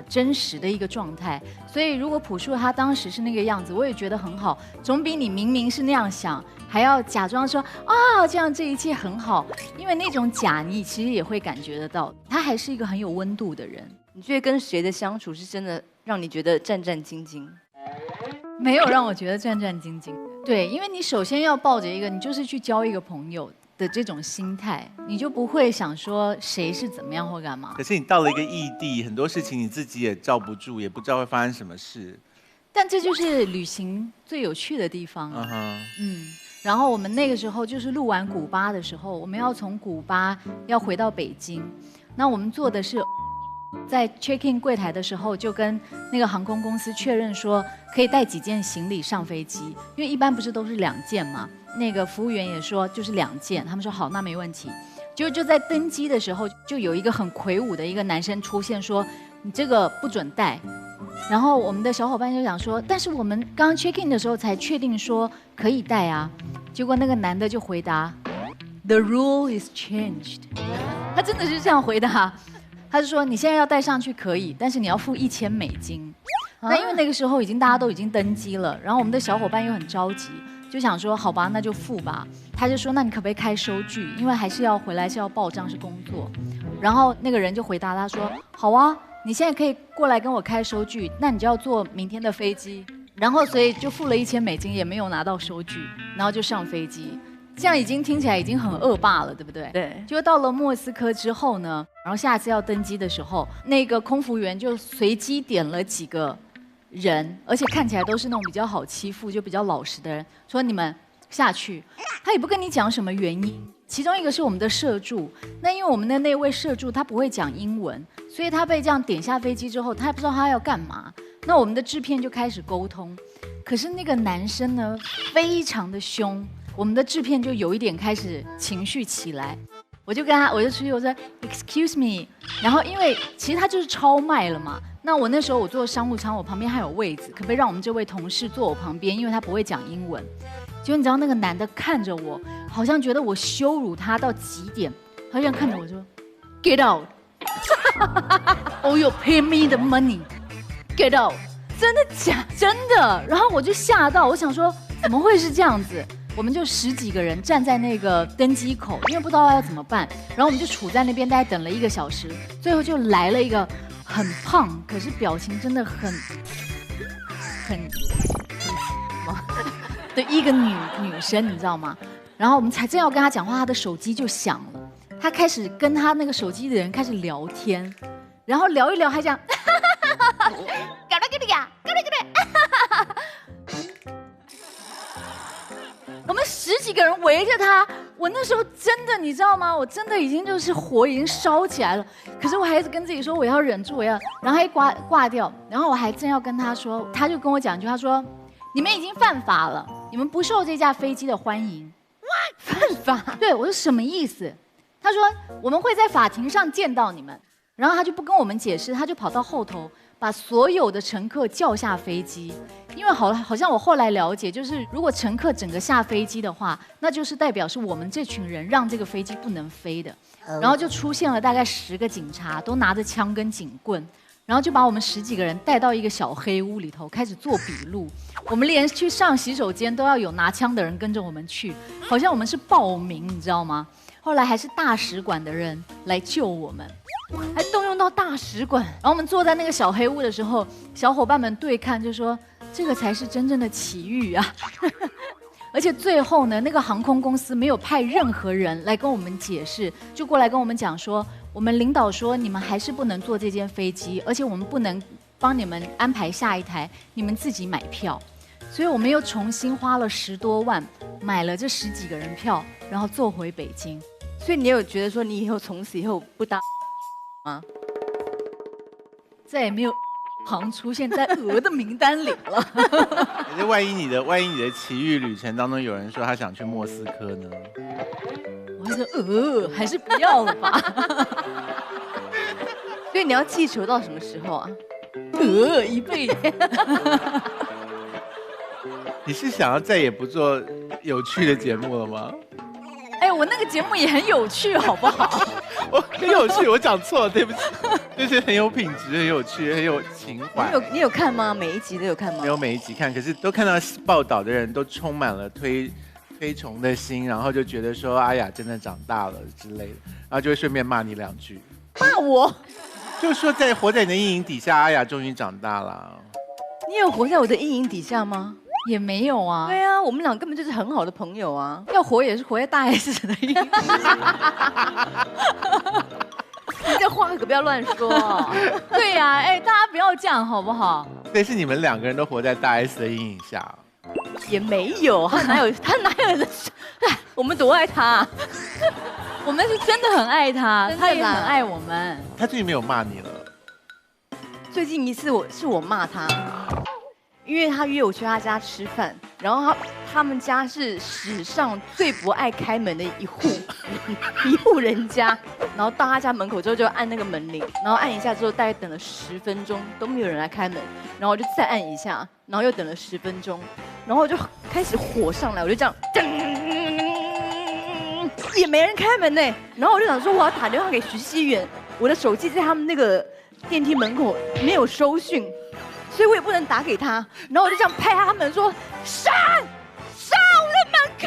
真实的一个状态，所以如果朴树他当时是那个样子，我也觉得很好，总比你明明是那样想，还要假装说啊这样这一切很好，因为那种假你其实也会感觉得到，他还是一个很有温度的人。你觉得跟谁的相处是真的让你觉得战战兢兢？没有让我觉得战战兢兢。对，因为你首先要抱着一个你就是去交一个朋友的这种心态，你就不会想说谁是怎么样或干嘛。可是你到了一个异地，很多事情你自己也罩不住，也不知道会发生什么事。但这就是旅行最有趣的地方。然后我们那个时候就是录完古巴的时候，我们要从古巴要回到北京，那我们坐的是在 check in 柜台的时候，就跟那个航空公司确认说可以带几件行李上飞机，因为一般不是都是2件嘛。那个服务员也说就是2件，他们说好，那没问题。就在登机的时候，就有一个很魁梧的一个男生出现说你这个不准带。然后我们的小伙伴就想说，但是我们刚刚 check in 的时候才确定说可以带啊。结果那个男的就回答 ，The rule is changed。他真的是这样回答，他就说你现在要带上去可以，但是你要付$1000。那因为那个时候大家都已经登机了，然后我们的小伙伴又很着急。就想说好吧，那就付吧。他就说那你可不可以开收据？因为还是要回来是要报账是工作。然后那个人就回答他说好啊，你现在可以过来跟我开收据，那你就要坐明天的飞机。然后所以就付了$1000，也没有拿到收据，然后就上飞机。这样已经听起来已经很恶霸了，对不对？对。就到了莫斯科之后呢，然后下次要登机的时候，那个空服员就随机点了几个人，而且看起来都是那种比较好欺负、就比较老实的人，说你们下去。他也不跟你讲什么原因。其中一个是我们的摄助，那因为我们的那位摄助他不会讲英文，所以他被这样点下飞机之后，他也不知道他要干嘛。那我们的制片就开始沟通，可是那个男生呢非常的凶，我们的制片就有一点开始情绪起来。我就出去我说 Excuse me， 然后因为其实他就是超卖了嘛。那我那时候我坐商务舱，我旁边还有位置，可不可以让我们这位同事坐我旁边？因为他不会讲英文。结果你知道那个男的看着我，好像觉得我羞辱他到极点，他这样看着我说 Get out or you pay me the money Get out。 真的假？真的。然后我就吓到，我想说怎么会是这样子？我们就10几个人站在那个登机口，因为不知道要怎么办，然后我们就处在那边，大概等了1个小时，最后就来了一个很胖，可是表情真的很的一个女生，你知道吗？然后我们才正要跟她讲话，她的手机就响了，她开始跟她那个手机的人开始聊天，然后聊一聊还讲，搞了个你呀，搞了个你，我们10几个人围着她，我那时候真的你知道吗？我真的已经就是火已经烧起来了，可是我还是跟自己说我要忍住，然后还挂掉，然后我还正要跟她说，她就跟我讲一句，她说你们已经犯法了，你们不受这架飞机的欢迎。犯法？对，我说什么意思？他说我们会在法庭上见到你们，然后他就不跟我们解释，他就跑到后头把所有的乘客叫下飞机，因为好像我后来了解，就是如果乘客整个下飞机的话，那就是代表是我们这群人让这个飞机不能飞的，然后就出现了大概10个警察，都拿着枪跟警棍。然后就把我们10几个人带到一个小黑屋里头，开始做笔录。我们连去上洗手间都要有拿枪的人跟着我们去，好像我们是暴民，你知道吗？后来还是大使馆的人来救我们，还动用到大使馆。然后我们坐在那个小黑屋的时候，小伙伴们对看，就说这个才是真正的奇遇啊！而且最后呢，那个航空公司没有派任何人来跟我们解释，就过来跟我们讲说，我们领导说你们还是不能坐这间飞机，而且我们不能帮你们安排下一台，你们自己买票。所以我们又重新花了10多万买了这10几个人票，然后坐回北京。所以你有觉得说你以后从此以后不当吗？再也没有行出现在鹅的名单里了。可是万一你的奇遇旅程当中有人说他想去莫斯科呢？我会说还是不要了吧。所以你要记仇到什么时候啊？一辈子。你是想要再也不做有趣的节目了吗？哎，我那个节目也很有趣，好不好？我很有趣，我讲错了，对不起。就是很有品质、很有趣、很有情怀。你有看吗？每一集都有看吗？没有每一集看，可是都看到报道的人都充满了推崇的心，然后就觉得说阿雅真的长大了之类的，然后就会顺便骂你2句。骂我？就说活在你的阴影底下，阿雅终于长大了。你有活在我的阴影底下吗？也没有啊。对啊，我们俩根本就是很好的朋友啊。要活也是活在大 S 的阴影。你这话可不要乱说。对呀，哎，大家不要这样好不好？所以是你们2个人都活在大 S 的阴影下。也没有，他哪有人？我们多爱他。我们是真的很爱他，他也很爱我们。他最近没有骂你了。最近一次是我骂他。因为他约我去他家吃饭，然后他们家是史上最不爱开门的一户人家，然后到他家门口之后就按那个门铃，然后按一下之后大概等了10分钟都没有人来开门，然后我就再按一下，然后又等了10分钟，然后我就开始火上来，我就这样，也没人开门呢，然后我就想说我要打电话给徐熙媛，我的手机在他们那个电梯门口没有收讯。所以我也不能打给他，然后我就这样拍他门说上我的门口。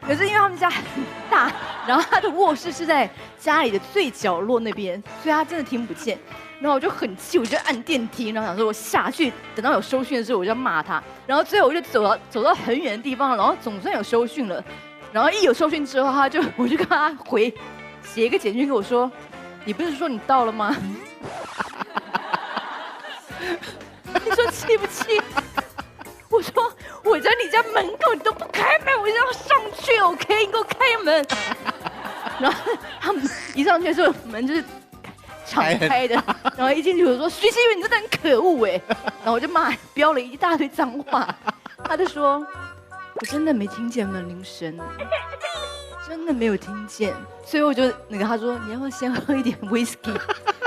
可是因为他们家很大，然后他的卧室是在家里的最角落那边，所以他真的听不见。然后我就很气，我就按电梯，然后想说我下去，等到有收讯的时候我就要骂他。然后最后我就走到很远的地方，然后总算有收讯了。然后一有收讯之后，我就跟他写一个简讯给我说，你不是说你到了吗？你说气不气？我说我在你家门口，你都不开门，我就要上去 ，OK？ 你给我开门。然后他们一上去的时候，门就是敞开的，然后一进去我说徐熙媛，你真的很可恶哎，然后我就飙了一大堆脏话，他就说我真的没听见门铃声，真的没有听见，所以我就他说你要不要先喝一点 whisky？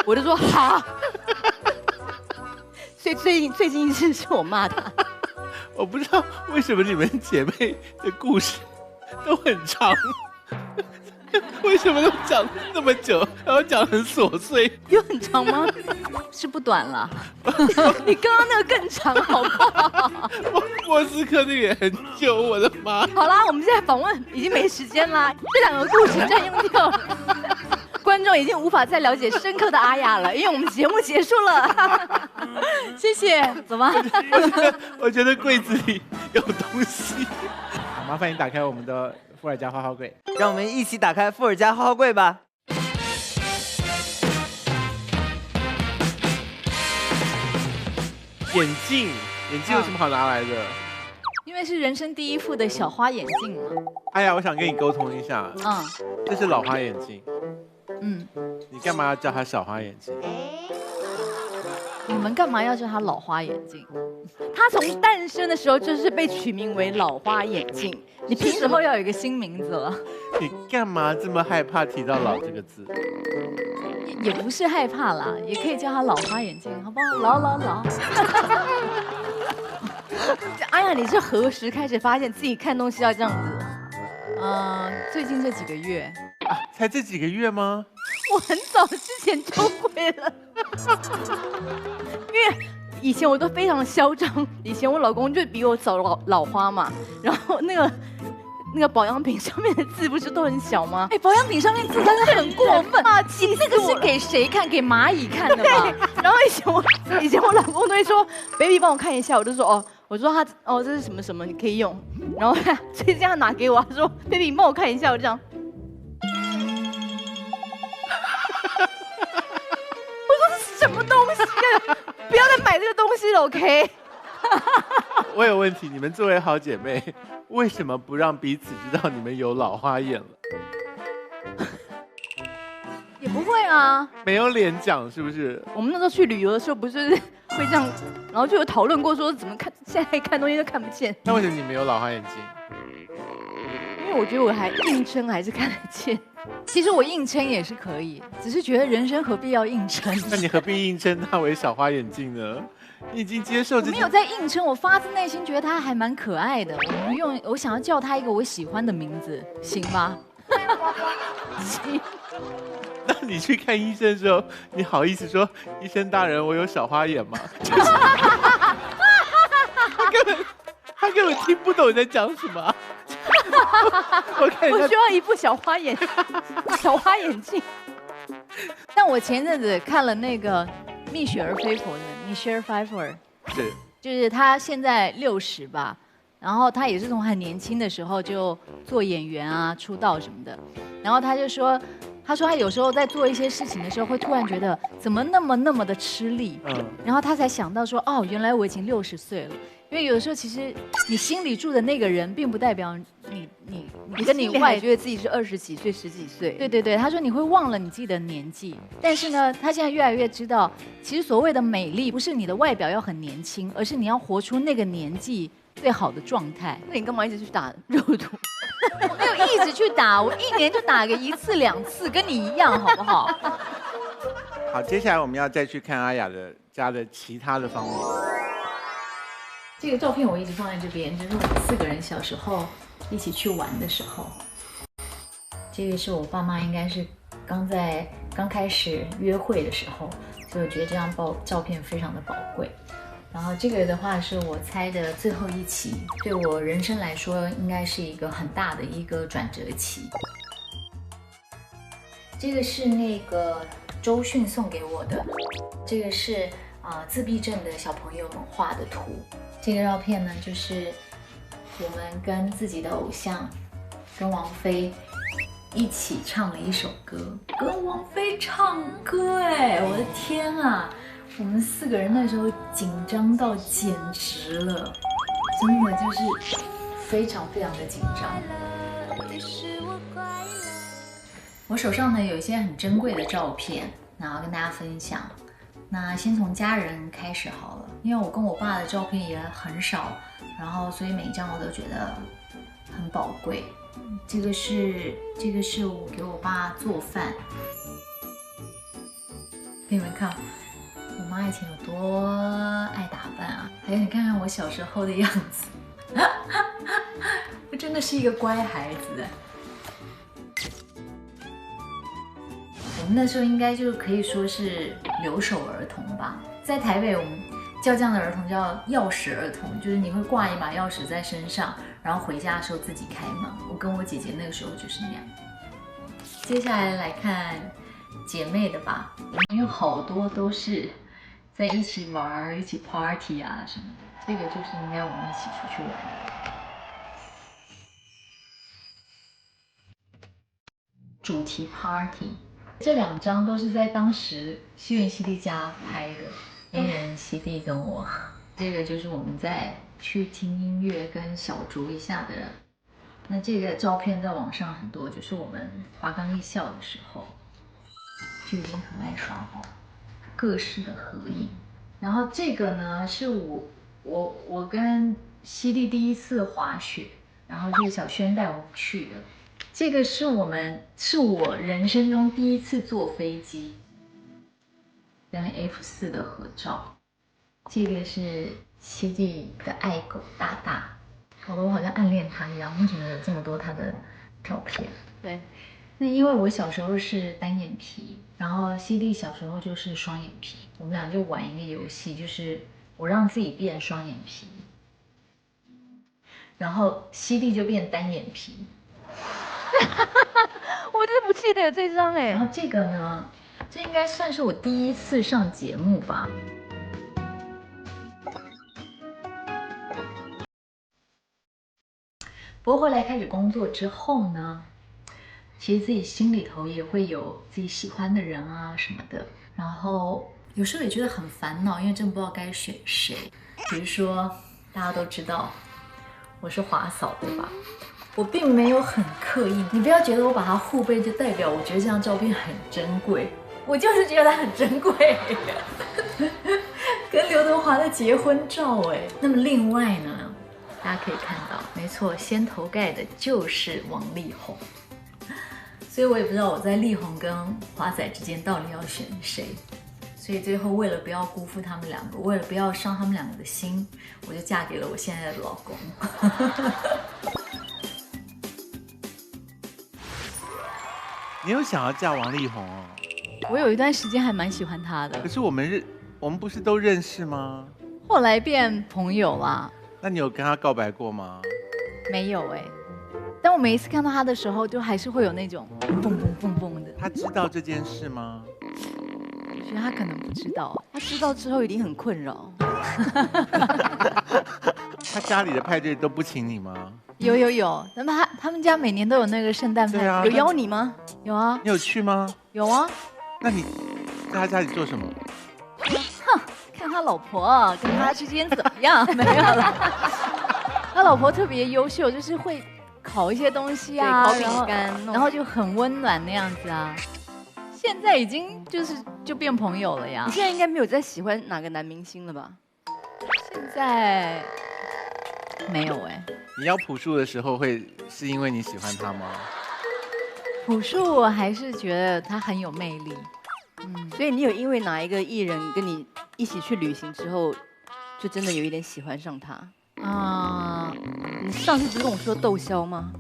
我就说好。所以最近一次是我骂他。我不知道为什么你们姐妹的故事都很长，为什么都讲那么久，然后讲很琐碎？有很长吗？是不短了。你刚刚那个更长，好不好？莫斯科那个也很久，我的妈！好啦，我们现在访问已经没时间啦，这2个故事占用掉了。观众已经无法再了解深刻的阿雅了，因为我们节目结束了。谢谢，走吧。我觉得柜子里有东西。好，麻烦你打开我们的伏尔加花花柜。让我们一起打开伏尔加花花柜吧。眼镜有什么好拿来的？因为是人生第一副的小花眼镜嘛。哎呀，我想跟你沟通一下。这是老花眼镜。你干嘛要叫它小花眼镜？你们干嘛要叫它老花眼镜？它从诞生的时候就是被取名为老花眼镜，你凭什么要有一个新名字了？你干嘛这么害怕提到“老”这个字？也不是害怕啦，也可以叫它老花眼镜，好不好？老。哎呀，你是何时开始发现自己看东西要这样子？最近这几个月。才这几个月吗？我很早之前就会了，因为以前我都非常的嚣张。以前我老公就比我早老花嘛，然后那个保养品上面的字不是都很小吗？哎，保养品上面字真的很过分啊！你这个是给谁看？给蚂蚁看的吗？然后以前我老公都会说 ，baby 帮我看一下，我就说哦。我说他这是什么什么，你可以用。然后所以这样拿给我，他说 baby 你帮我看一下，我就这样。什么东西啊？不要再买这个东西了 ，OK？ 我有问题，你们作为好姐妹，为什么不让彼此知道你们有老花眼了？也不会啊，没有脸讲是不是？我们那时候去旅游的时候，不是会这样，然后就有讨论过说怎么看，现在看东西都看不见。那为什么你没有老花眼镜？因为我觉得我还硬撑还是看得见。其实我硬撑也是可以，只是觉得人生何必要硬撑？那你何必硬撑它为小花眼镜呢？你已经接受这。我没有在硬撑，我发自内心觉得他还蛮可爱的。我想要叫他一个我喜欢的名字，行吗？行。那你去看医生的时候，你好意思说医生大人我有小花眼吗？他根本听不懂你在讲什么。我需要一副小花眼镜。但我前阵子看了那个蜜雪儿菲佛的 Michelle Pfeiffer， 是，就是她现在60吧，然后她也是从很年轻的时候就做演员啊、出道什么的，然后她就说。他说他有时候在做一些事情的时候，会突然觉得怎么那么的吃力，然后他才想到说，哦，原来我已经60岁了。因为有的时候其实你心里住的那个人，并不代表你跟你外觉得自己是20几岁、10几岁。对，他说你会忘了你自己的年纪，但是呢，他现在越来越知道，其实所谓的美丽不是你的外表要很年轻，而是你要活出那个年纪最好的状态。那你干嘛一直去打肉毒？我没有一直去打，我1年就打个1次2次，跟你一样，好不好？好，接下来我们要再去看阿雅的家的其他的方面。这个照片我一直放在这边，就是我们4个人小时候一起去玩的时候。这个是我爸妈应该是刚开始约会的时候，所以我觉得这张照片非常的宝贵。然后这个的话是我猜的最后一期，对我人生来说应该是一个很大的一个转折期。这个是那个周迅送给我的，这个是自闭症的小朋友们画的图。这个照片呢，就是我们跟自己的偶像，跟王菲一起唱了一首歌，跟王菲唱歌，哎，我的天啊！我们4个人那时候紧张到简直了，真的就是非常的紧张。我手上呢有一些很珍贵的照片，然后跟大家分享。那先从家人开始好了，因为我跟我爸的照片也很少，然后所以每一张我都觉得很宝贵。这个是我给我爸做饭，给你们看。我妈以前有多爱打扮啊！还有你看看我小时候的样子，我真的是一个乖孩子。我们那时候应该就可以说是留守儿童吧，在台北我们叫这样的儿童叫钥匙儿童，就是你会挂一把钥匙在身上，然后回家的时候自己开门。我跟我姐姐那个时候就是那样。接下来来看姐妹的吧，我们有好多都是在一起玩、一起 party 啊什么的。这个就是应该我们一起出去玩的主题 party。这2张都是在当时西园西地家拍的，黑人西地跟我。这个就是我们在去听音乐跟小酌一下的。那这个照片在网上很多，就是我们华冈艺校的时候就已经很爱耍宝，各式的合影。然后这个呢是我跟西地第一次滑雪，然后是小轩带我去的。这个是我人生中第一次坐飞机，跟 F4的合照。这个是西地的爱狗大大，搞得我好像暗恋他一样。为什么有这么多他的照片？对，那因为我小时候是单眼皮，然后西地小时候就是双眼皮，我们俩就玩一个游戏，就是我让自己变双眼皮，然后西地就变单眼皮。我真的不记得有这张哎。然后这个呢，这应该算是我第一次上节目吧。不过后来开始工作之后呢，其实自己心里头也会有自己喜欢的人啊什么的，然后有时候也觉得很烦恼，因为真不知道该选谁。比如说大家都知道我是华嫂对吧？我并没有很刻意，你不要觉得我把它护背就代表我觉得这张照片很珍贵，我就是觉得它很珍贵。跟刘德华的结婚照哎。那么另外呢，大家可以看到，没错，先头盖的就是王力宏，所以我也不知道我在力宏跟华仔之间到底要选谁。所以最后为了不要辜负他们两个，为了不要伤他们两个的心，我就嫁给了我现在的老公。你有想要嫁王力宏哦？我有一段时间还蛮喜欢他的可，是我们不是都认识吗？后来变朋友啦。那你有跟他告白过吗？没有哎，但我每一次看到他的时候，就还是会有那种蹦蹦蹦蹦的。他知道这件事吗？我觉得他可能不知道，他知道之后一定很困扰。他家里的派对都不请你吗？有，那么他们家每年都有那个圣诞派对啊对，有邀你吗？有啊你有去吗？有啊，那你在他家里做什么？看他老婆跟他之间怎么样？没有了，他老婆特别优秀，就是会烤一些东西啊，烤饼干，然后就很温暖那样子啊。现在已经就变朋友了呀你。现在应该没有在喜欢哪个男明星了吧？现在没有哎，你要朴树的时候是因为你喜欢他吗？朴树我还是觉得他很有魅力。所以你有因为哪一个艺人跟你一起去旅行之后，就真的有一点喜欢上他？你上次不是跟我说窦骁吗？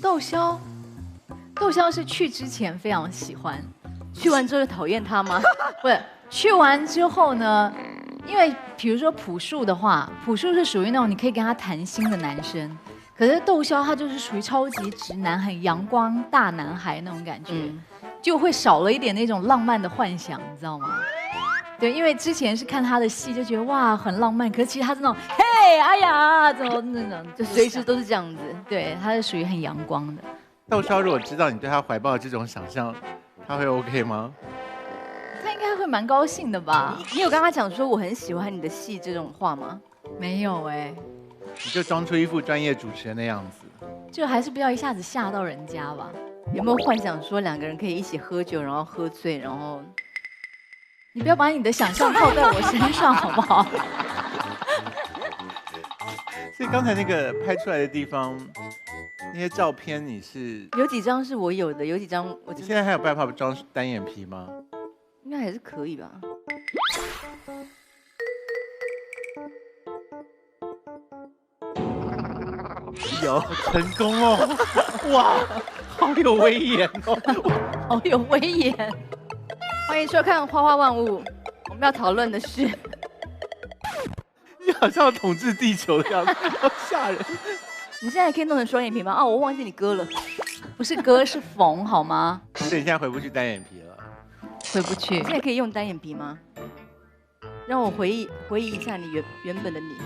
窦骁是去之前非常喜欢，去完之后就讨厌他吗？不是去完之后呢？因为比如说朴树的话，朴树是属于那种你可以跟他谈心的男生，可是窦骁他就是属于超级直男，很阳光大男孩那种感觉，就会少了一点那种浪漫的幻想，你知道吗？对，因为之前是看他的戏就觉得哇很浪漫，可是其实他是那种嘿哎呀怎么那种，就随时都是这样子。对，他是属于很阳光的。窦骁如果知道你对他怀抱这种想象，他会 OK 吗？他应该会蛮高兴的吧？你有跟他讲说我很喜欢你的戏这种话吗？没有哎，你就装出一副专业主持人的样子。就还是不要一下子吓到人家吧。有没有幻想说两个人可以一起喝酒，然后喝醉，然后你不要把你的想象套在我身上好不好？所以刚才那个拍出来的地方，那些照片你是有几张是我有的，有几张我你现在还有办法装单眼皮吗？应该还是可以吧。有成功哦！哇，好有威严哦！好有威严。欢迎收看《花花万物》，我们要讨论的是，你好像要统治地球的样子，好吓人。你现在可以弄成双眼皮吗？哦，我忘记你割了。不是割是缝，好吗？所以你现在回不去单眼皮了。回不去现。在可以用单眼皮吗？让我回忆一下你原本的你。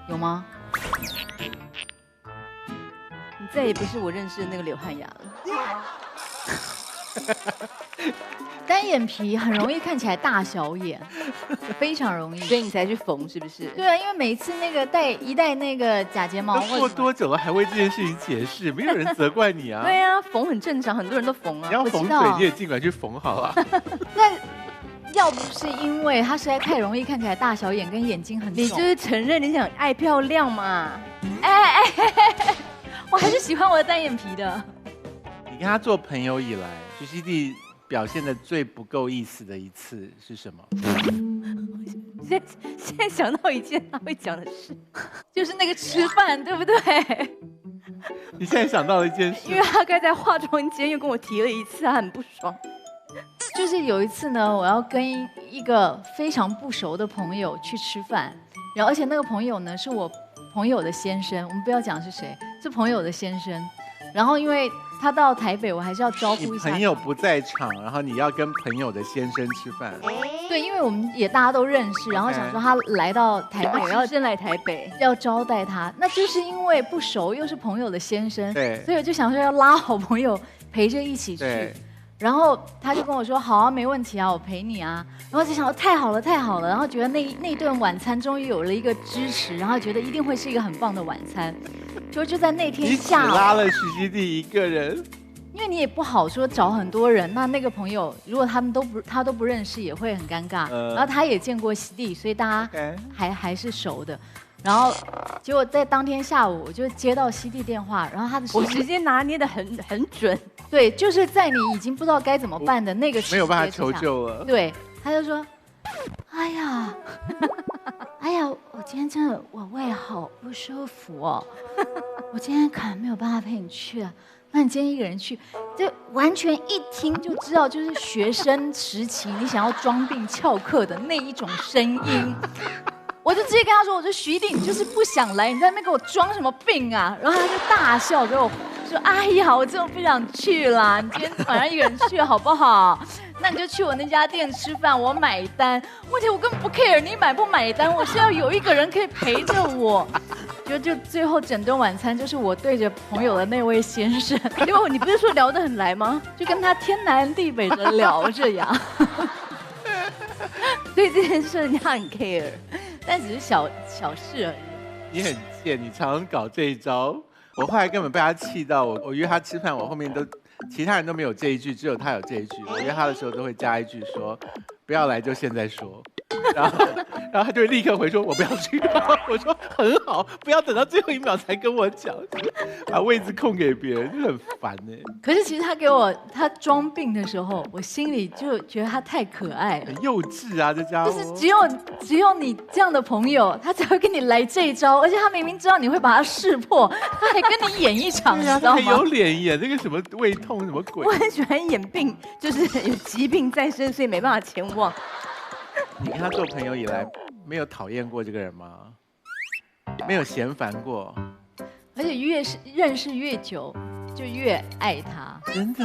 有吗？你再也不是我认识的那个刘汉雅了。单眼皮很容易看起来大小眼，非常容易。所以你才去缝是不是？对啊，因为每次那个戴那个假睫毛都过或者什么多久了还为这件事情解释？没有人责怪你啊。对啊，缝很正常，很多人都缝啊你。要缝我知道嘴，你也尽管去缝好了。那要不是因为它实在太容易看起来大小眼跟眼睛很肿，你就是承认你想爱漂亮嘛？我还是喜欢我的单眼皮的。你跟他做朋友以来，徐熙娣表现的最不够意思的一次是什么？现在想到一件他会讲的事，就是那个吃饭，对不对？你现在想到了一件事因为他刚才在化妆间又跟我提了一次，他很不爽。就是有一次呢，我要跟一个非常不熟的朋友去吃饭，然后而且那个朋友呢是我朋友的先生，我们不要讲是谁，是朋友的先生。然后因为他到台北，我还是要招呼一下。你朋友不在场，然后你要跟朋友的先生吃饭。对，因为我们也大家都认识，然后想说他来到台北，我要先来台北，要招待他，那就是因为不熟又是朋友的先生，对所以我就想说要拉好朋友陪着一起去。对，然后他就跟我说：“好啊，没问题啊，我陪你啊。”然后就想说太好了，太好了，然后觉得那顿晚餐终于有了一个支持，然后觉得一定会是一个很棒的晚餐。就在那天你只下午，拉了徐熙娣一个人。因为你也不好说找很多人，那个朋友如果他都不认识，也会很尴尬。然后他也见过熙娣，所以大家还是熟的。然后结果在当天下午，我就接到熙娣电话，然后他的我时间拿捏的很准。对，就是在你已经不知道该怎么办的那个时间没有办法求救了。对，他就说：“哎呀，哎呀，我今天真的我胃好不舒服哦，我今天可能没有办法陪你去啊。那你今天一个人去，就完全一听就知道，就是学生时期你想要装病翘课的那一种声音。”我就直接跟他说：“我说徐娣，你就是不想来，你在那边给我装什么病啊？”然后他就大笑给我说：“哎呀，我真的不想去啦，你今天晚上一个人去好不好？那你就去我那家店吃饭，我买单。问题我根本不 care 你买不买单，我是要有一个人可以陪着我。”就最后整顿晚餐就是我对着朋友的那位先生，因为你不是说聊得很来吗？就跟他天南地北的聊着呀。对这件事人家很 care。但只是小事而已。你很贱，你常常搞这一招。我后来根本被他气到，我约他吃饭，我后面都其他人都没有这一句，只有他有这一句。我约他的时候都会加一句说：“不要来就现在说。”然后他就会立刻回说：“我不要去。”我说：“很好，不要等到最后一秒才跟我讲，把位置空给别人，就很烦呢。”可是其实他装病的时候，我心里就觉得他太可爱了，很幼稚啊，这家伙。就是只有你这样的朋友，他才会跟你来这一招，而且他明明知道你会把他识破，他还跟你演一场，你知道还有吗？脸演那个什么胃痛什么鬼我？很喜欢演病，就是有疾病在身，所以没办法前往。你跟他做朋友以来，没有讨厌过这个人吗？没有嫌烦过？而且越是认识越久，就越爱他，真的？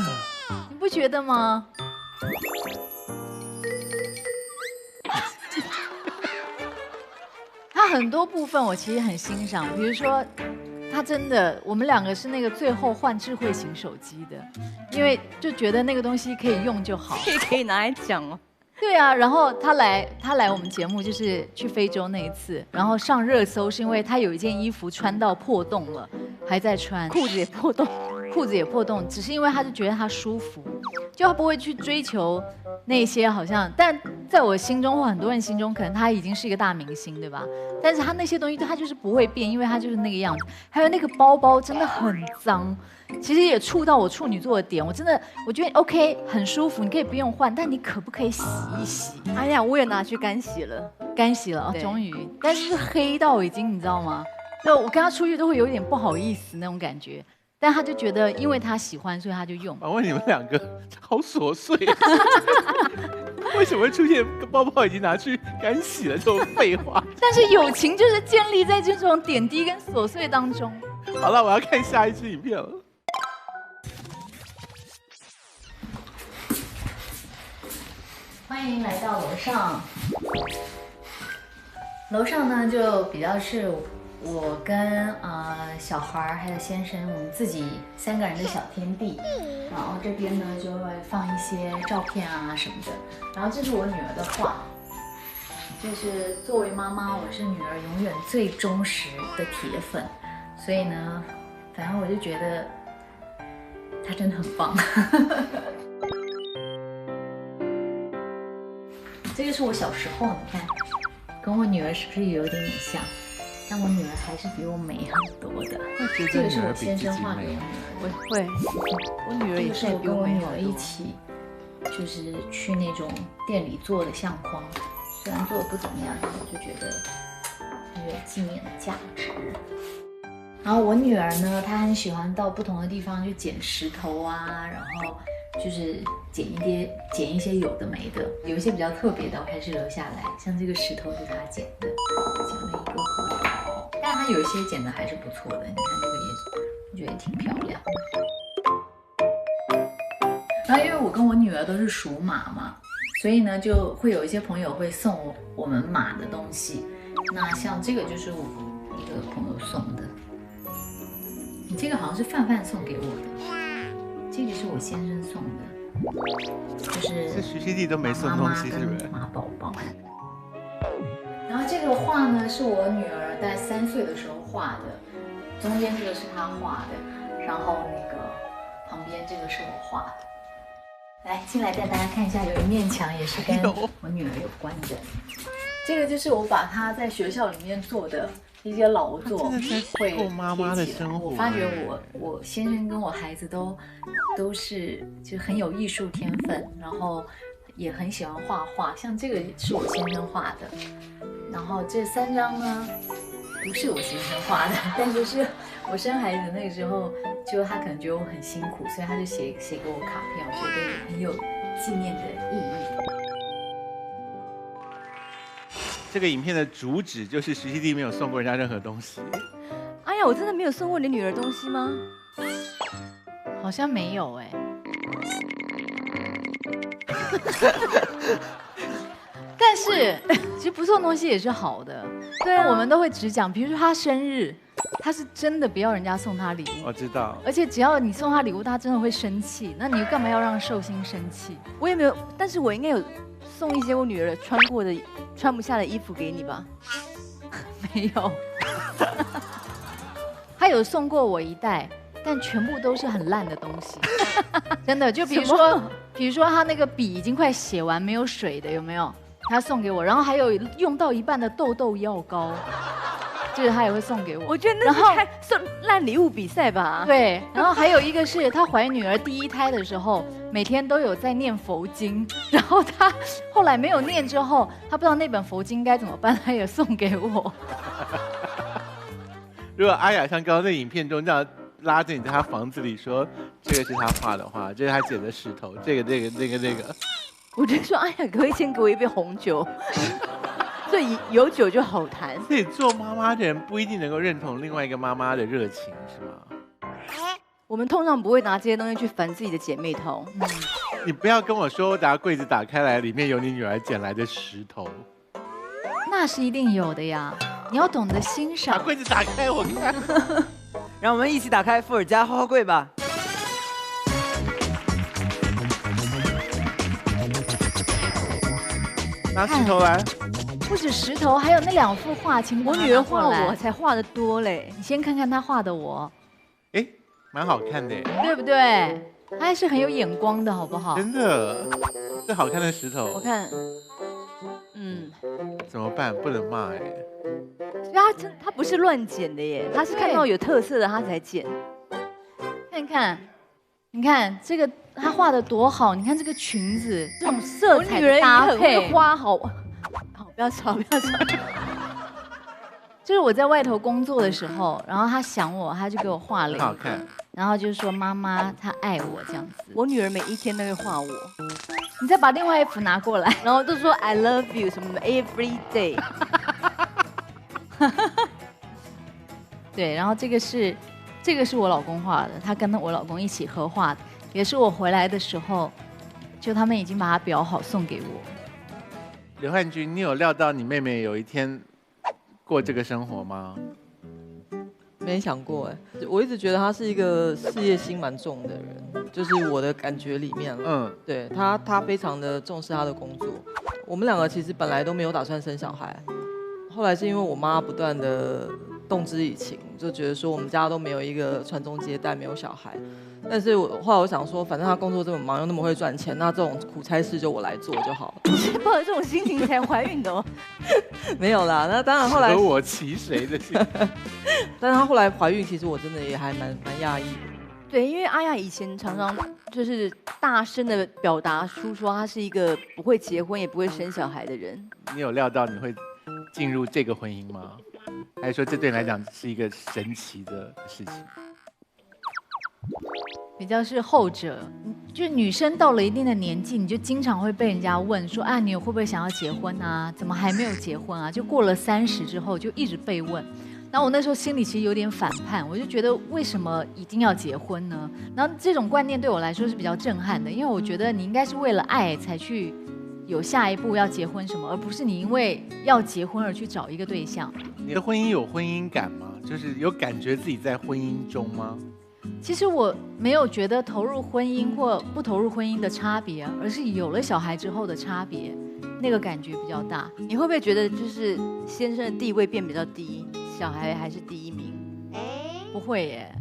你不觉得吗？他很多部分我其实很欣赏，比如说，他真的，我们两个是那个最后换智慧型手机的，因为就觉得那个东西可以用就好。可以拿来讲哦。对啊，然后他来我们节目就是去非洲那一次，然后上热搜是因为他有一件衣服穿到破洞了，还在穿，裤子也破洞，裤子也破洞，只是因为他就觉得他舒服，就他不会去追求那些好像，但在我心中或很多人心中，可能他已经是一个大明星，对吧？但是他那些东西他就是不会变，因为他就是那个样子。还有那个包包真的很脏，其实也触到我处女座的点，我觉得 OK 很舒服，你可以不用换，但你可不可以洗一洗？哎呀，我也拿去干洗了，干洗了，终于，但是黑到已经你知道吗？就我跟他出去都会有点不好意思那种感觉。但他就觉得，因为他喜欢，所以他就用。我问你们两个，好琐碎，为什么会出现包包已经拿去干洗了这种废话？但是友情就是建立在这种点滴跟琐碎当中。好了，我要看下一支影片了。欢迎来到楼上。楼上呢，就比较是我跟小孩还有先生，我们自己3个人的小天地。然后这边呢就会放一些照片啊什么的。然后这是我女儿的画，就是作为妈妈，我是女儿永远最忠实的铁粉，所以呢，反正我就觉得她真的很棒。这个是我小时候，你看，跟我女儿是不是有点像？但我女儿还是比我美很多的。这个是我先生画给我女儿的。我女儿也是我跟我女儿比我美好多一起，就是去那种店里做的相框，虽然做的不怎么样，但我就觉得很有纪念的价值。然后我女儿呢，她很喜欢到不同的地方去捡石头啊，然后就是捡一些有的没的，有一些比较特别的我还是留下来，像这个石头是她捡的，捡了一个核桃，但她有一些捡的还是不错的，你看这个也是，我觉得也挺漂亮。然后因为我跟我女儿都是属马嘛，所以呢就会有一些朋友会送我们马的东西。那像这个就是我一个朋友送的，你这个好像是范范送给我的，这个是我先生送的，就是这徐熙娣都没送东西是不是？马宝宝。然后这个画呢是我女儿在3岁的时候画的，中间这个是她画的，然后那个旁边这个是我画的。来，进来带大家看一下，有一面墙也是跟我女儿有关的。这个就是我把她在学校里面做的一些劳作，会过妈妈的生活。我发觉我先生跟我孩子都是就很有艺术天分，然后也很喜欢画画。像这个是我先生画的，然后这3张呢不是我先生画的，但就是我生孩子那个时候，就他可能觉得我很辛苦，所以他就写给我卡片，我觉得也很有纪念的意义。这个影片的主旨就是徐熙娣没有送过人家任何东西。哎呀，我真的没有送过你女儿东西吗？好像没有哎。但是其实不送东西也是好的，对啊，我们都会只讲，比如说她生日，她是真的不要人家送她礼物，我知道，而且只要你送她礼物，她真的会生气，那你干嘛要让寿星生气？我也没有，但是我应该有送一些我女儿穿过的、穿不下的衣服给你吧？没有，她有送过我一袋，但全部都是很烂的东西，真的，就比如说她那个笔已经快写完没有水的，有没有？他送给我，然后还有用到一半的痘痘药膏，就是他也会送给我。我觉得那是开送烂礼物比赛吧。对，然后还有一个是她怀女儿第1胎的时候，每天都有在念佛经，然后她后来没有念之后，她不知道那本佛经该怎么办，她也送给我。如果阿雅像刚刚那影片中这样拉着你在她房子里说这个是她画的画，这是她捡的石头，这个那个。我就说，哎呀，可不可以先给我一杯红酒？所以有酒就好谈。所以做妈妈的人不一定能够认同另外一个妈妈的热情，是吗？我们通常不会拿这些东西去烦自己的姐妹淘。你不要跟我说，我等下柜子打开来，里面有你女儿捡来的石头。那是一定有的呀，你要懂得欣赏。把柜子打开，我看。让我们一起打开富尔家花花柜吧。拿石头来，不止石头，还有那2幅画，请我女儿画我才画的多嘞。你先看看她画的我，哎，蛮好看的，对不对？她还是很有眼光的，好不好？真的，这好看的石头。我看，怎么办？不能骂哎。她不是乱剪的耶，她是看到有特色的她才剪。看看，你看这个她画的多好，你看这个裙子，这种色彩女人也的搭很配，会花，好，不要吵，不要吵。就是我在外头工作的时候，然后她想我，她就给我画了一个，很好看。然后就说妈妈她爱我这样子。我女儿每一天都会画我，你再把另外一幅拿过来，然后都说 I love you 什么的 every day。对，然后这个是我老公画的，他跟我老公一起合画的，也是我回来的时候，就他们已经把它裱好送给我。刘汉君，你有料到你妹妹有一天过这个生活吗？没想过哎，我一直觉得他是一个事业心蛮重的人，就是我的感觉里面了。对他非常的重视他的工作。我们两个其实本来都没有打算生小孩，后来是因为我妈不断的动之以情，就觉得说我们家都没有一个传宗接代，没有小孩。但是后来我想说，反正他工作这么忙，又那么会赚钱，那这种苦差事就我来做就好了。你是抱着这种心情才怀孕的哦？没有啦，那当然后来舍我其谁的心。但是她后来怀孕，其实我真的也还蛮讶异的。对，因为阿雅以前常常就是大声的表达出说她是一个不会结婚也不会生小孩的人。你有料到你会进入这个婚姻吗？还是说这对你来讲是一个神奇的事情？比较是后者，就女生到了一定的年纪，你就经常会被人家问说，啊，你会不会想要结婚啊？怎么还没有结婚啊？就过了30之后，就一直被问。然后我那时候心里其实有点反叛，我就觉得为什么一定要结婚呢？然后这种观念对我来说是比较震撼的，因为我觉得你应该是为了爱才去有下一步要结婚什么，而不是你因为要结婚而去找一个对象。你的婚姻有婚姻感吗？就是有感觉自己在婚姻中吗？其实我没有觉得投入婚姻或不投入婚姻的差别，而是有了小孩之后的差别，那个感觉比较大。你会不会觉得就是先生的地位变比较低，小孩还是第一名？不会耶，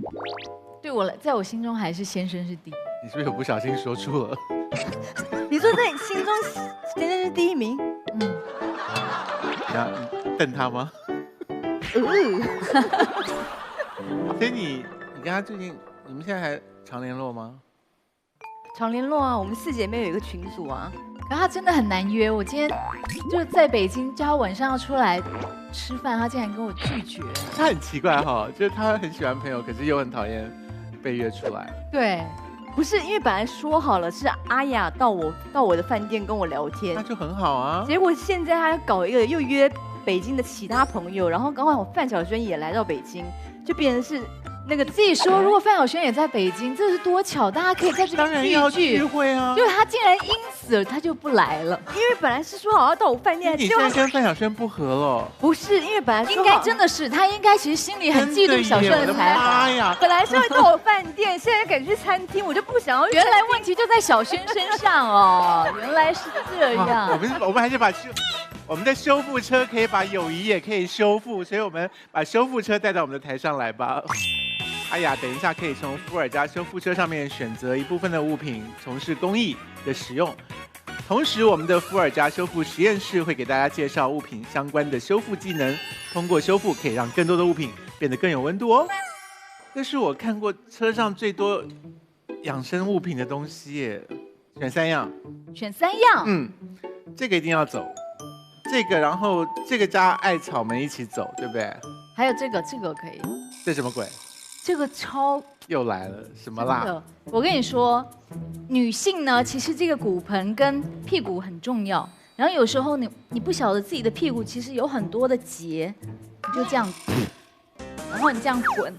对我来，在我心中还是先生是第一。你是不是有不小心说出了？你说在你心中先生是第一名？嗯，你要瞪他吗？所以你跟他最近，你们现在还常联络吗？常联络啊，我们4姐妹有一个群组啊。可他真的很难约。我今天就是在北京，叫他晚上要出来吃饭，他竟然跟我拒绝。他很奇怪哈，就是他很喜欢朋友，可是又很讨厌被约出来。对，不是因为本来说好了是阿雅到我的饭店跟我聊天，那就很好啊。结果现在他搞一个又约北京的其他朋友，然后刚好范晓萱也来到北京，就变成是那个自己说，如果范晓萱也在北京，这是多巧，大家可以在这当然要聚边聚。会啊。就他竟然因此他就不来了，因为本来是说好要到我饭店，你现在跟范晓萱不合了。不是因为本来说应该真的是他应该其实心里很嫉妒小萱的才华。妈呀！本来是要到我饭店，现在改去餐厅，我就不想要。原来问题就在小萱身上哦，原来是这样。我们还是把我们的修复车可以把友谊也可以修复，所以我们把修复车带到我们的台上来吧。阿雅，等一下可以从伏尔加修复车上面选择一部分的物品，从事公益的使用。同时，我们的伏尔加修复实验室会给大家介绍物品相关的修复技能，通过修复可以让更多的物品变得更有温度哦。这是我看过车上最多养生物品的东西耶，选3样。选3样。这个一定要走，这个然后这个加艾草莓一起走，对不对？还有这个可以。这什么鬼？这个超又来了，什么啦？我跟你说，女性呢，其实这个骨盆跟屁股很重要。然后有时候你不晓得自己的屁股其实有很多的结，你就这样，然后你这样滚。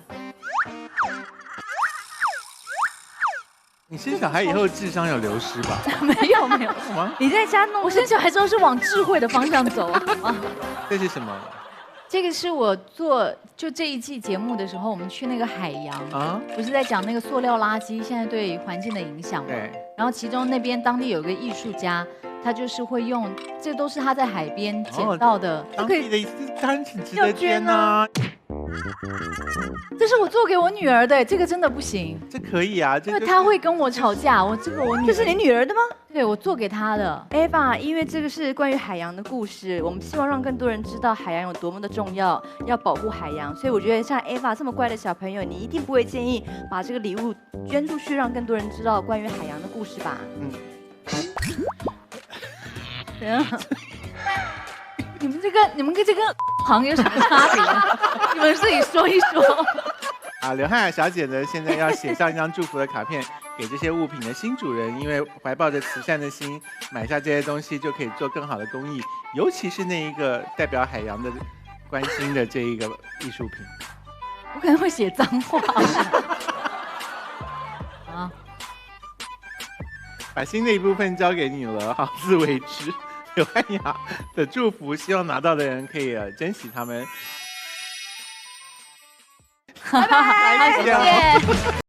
你生小孩以后智商有流失吧？没有。什么？你在家弄？我生小孩之后是往智慧的方向走啊。这是什么？这个是我做就这一季节目的时候，我们去那个海洋啊，不是在讲那个塑料垃圾现在对环境的影响吗？对。然后其中那边当地有个艺术家，他就是会用，这都是他在海边捡到的，当地的当然挺值得捐啊。这是我做给我女儿的，这个真的不行。这可以啊，因为她会跟我吵架，我女儿，这是你女儿的吗？对，我做给她的。Eva，因为这个是关于海洋的故事，我们希望让更多人知道海洋有多么的重要，要保护海洋。所以我觉得像 Eva 这么乖的小朋友，你一定不会建议把这个礼物捐出去，让更多人知道关于海洋的故事吧？怎样？你们跟这个行有什么差别？你们自己说一说。啊，刘汉雅小姐呢，现在要写上一张祝福的卡片给这些物品的新主人，因为怀抱着慈善的心买下这些东西，就可以做更好的公益，尤其是那一个代表海洋的关心的这一个艺术品。我可能会写脏话。啊，把新的一部分交给你了，好自为之。刘汉雅的祝福，希望拿到的人可以珍惜他们。拜拜，谢谢。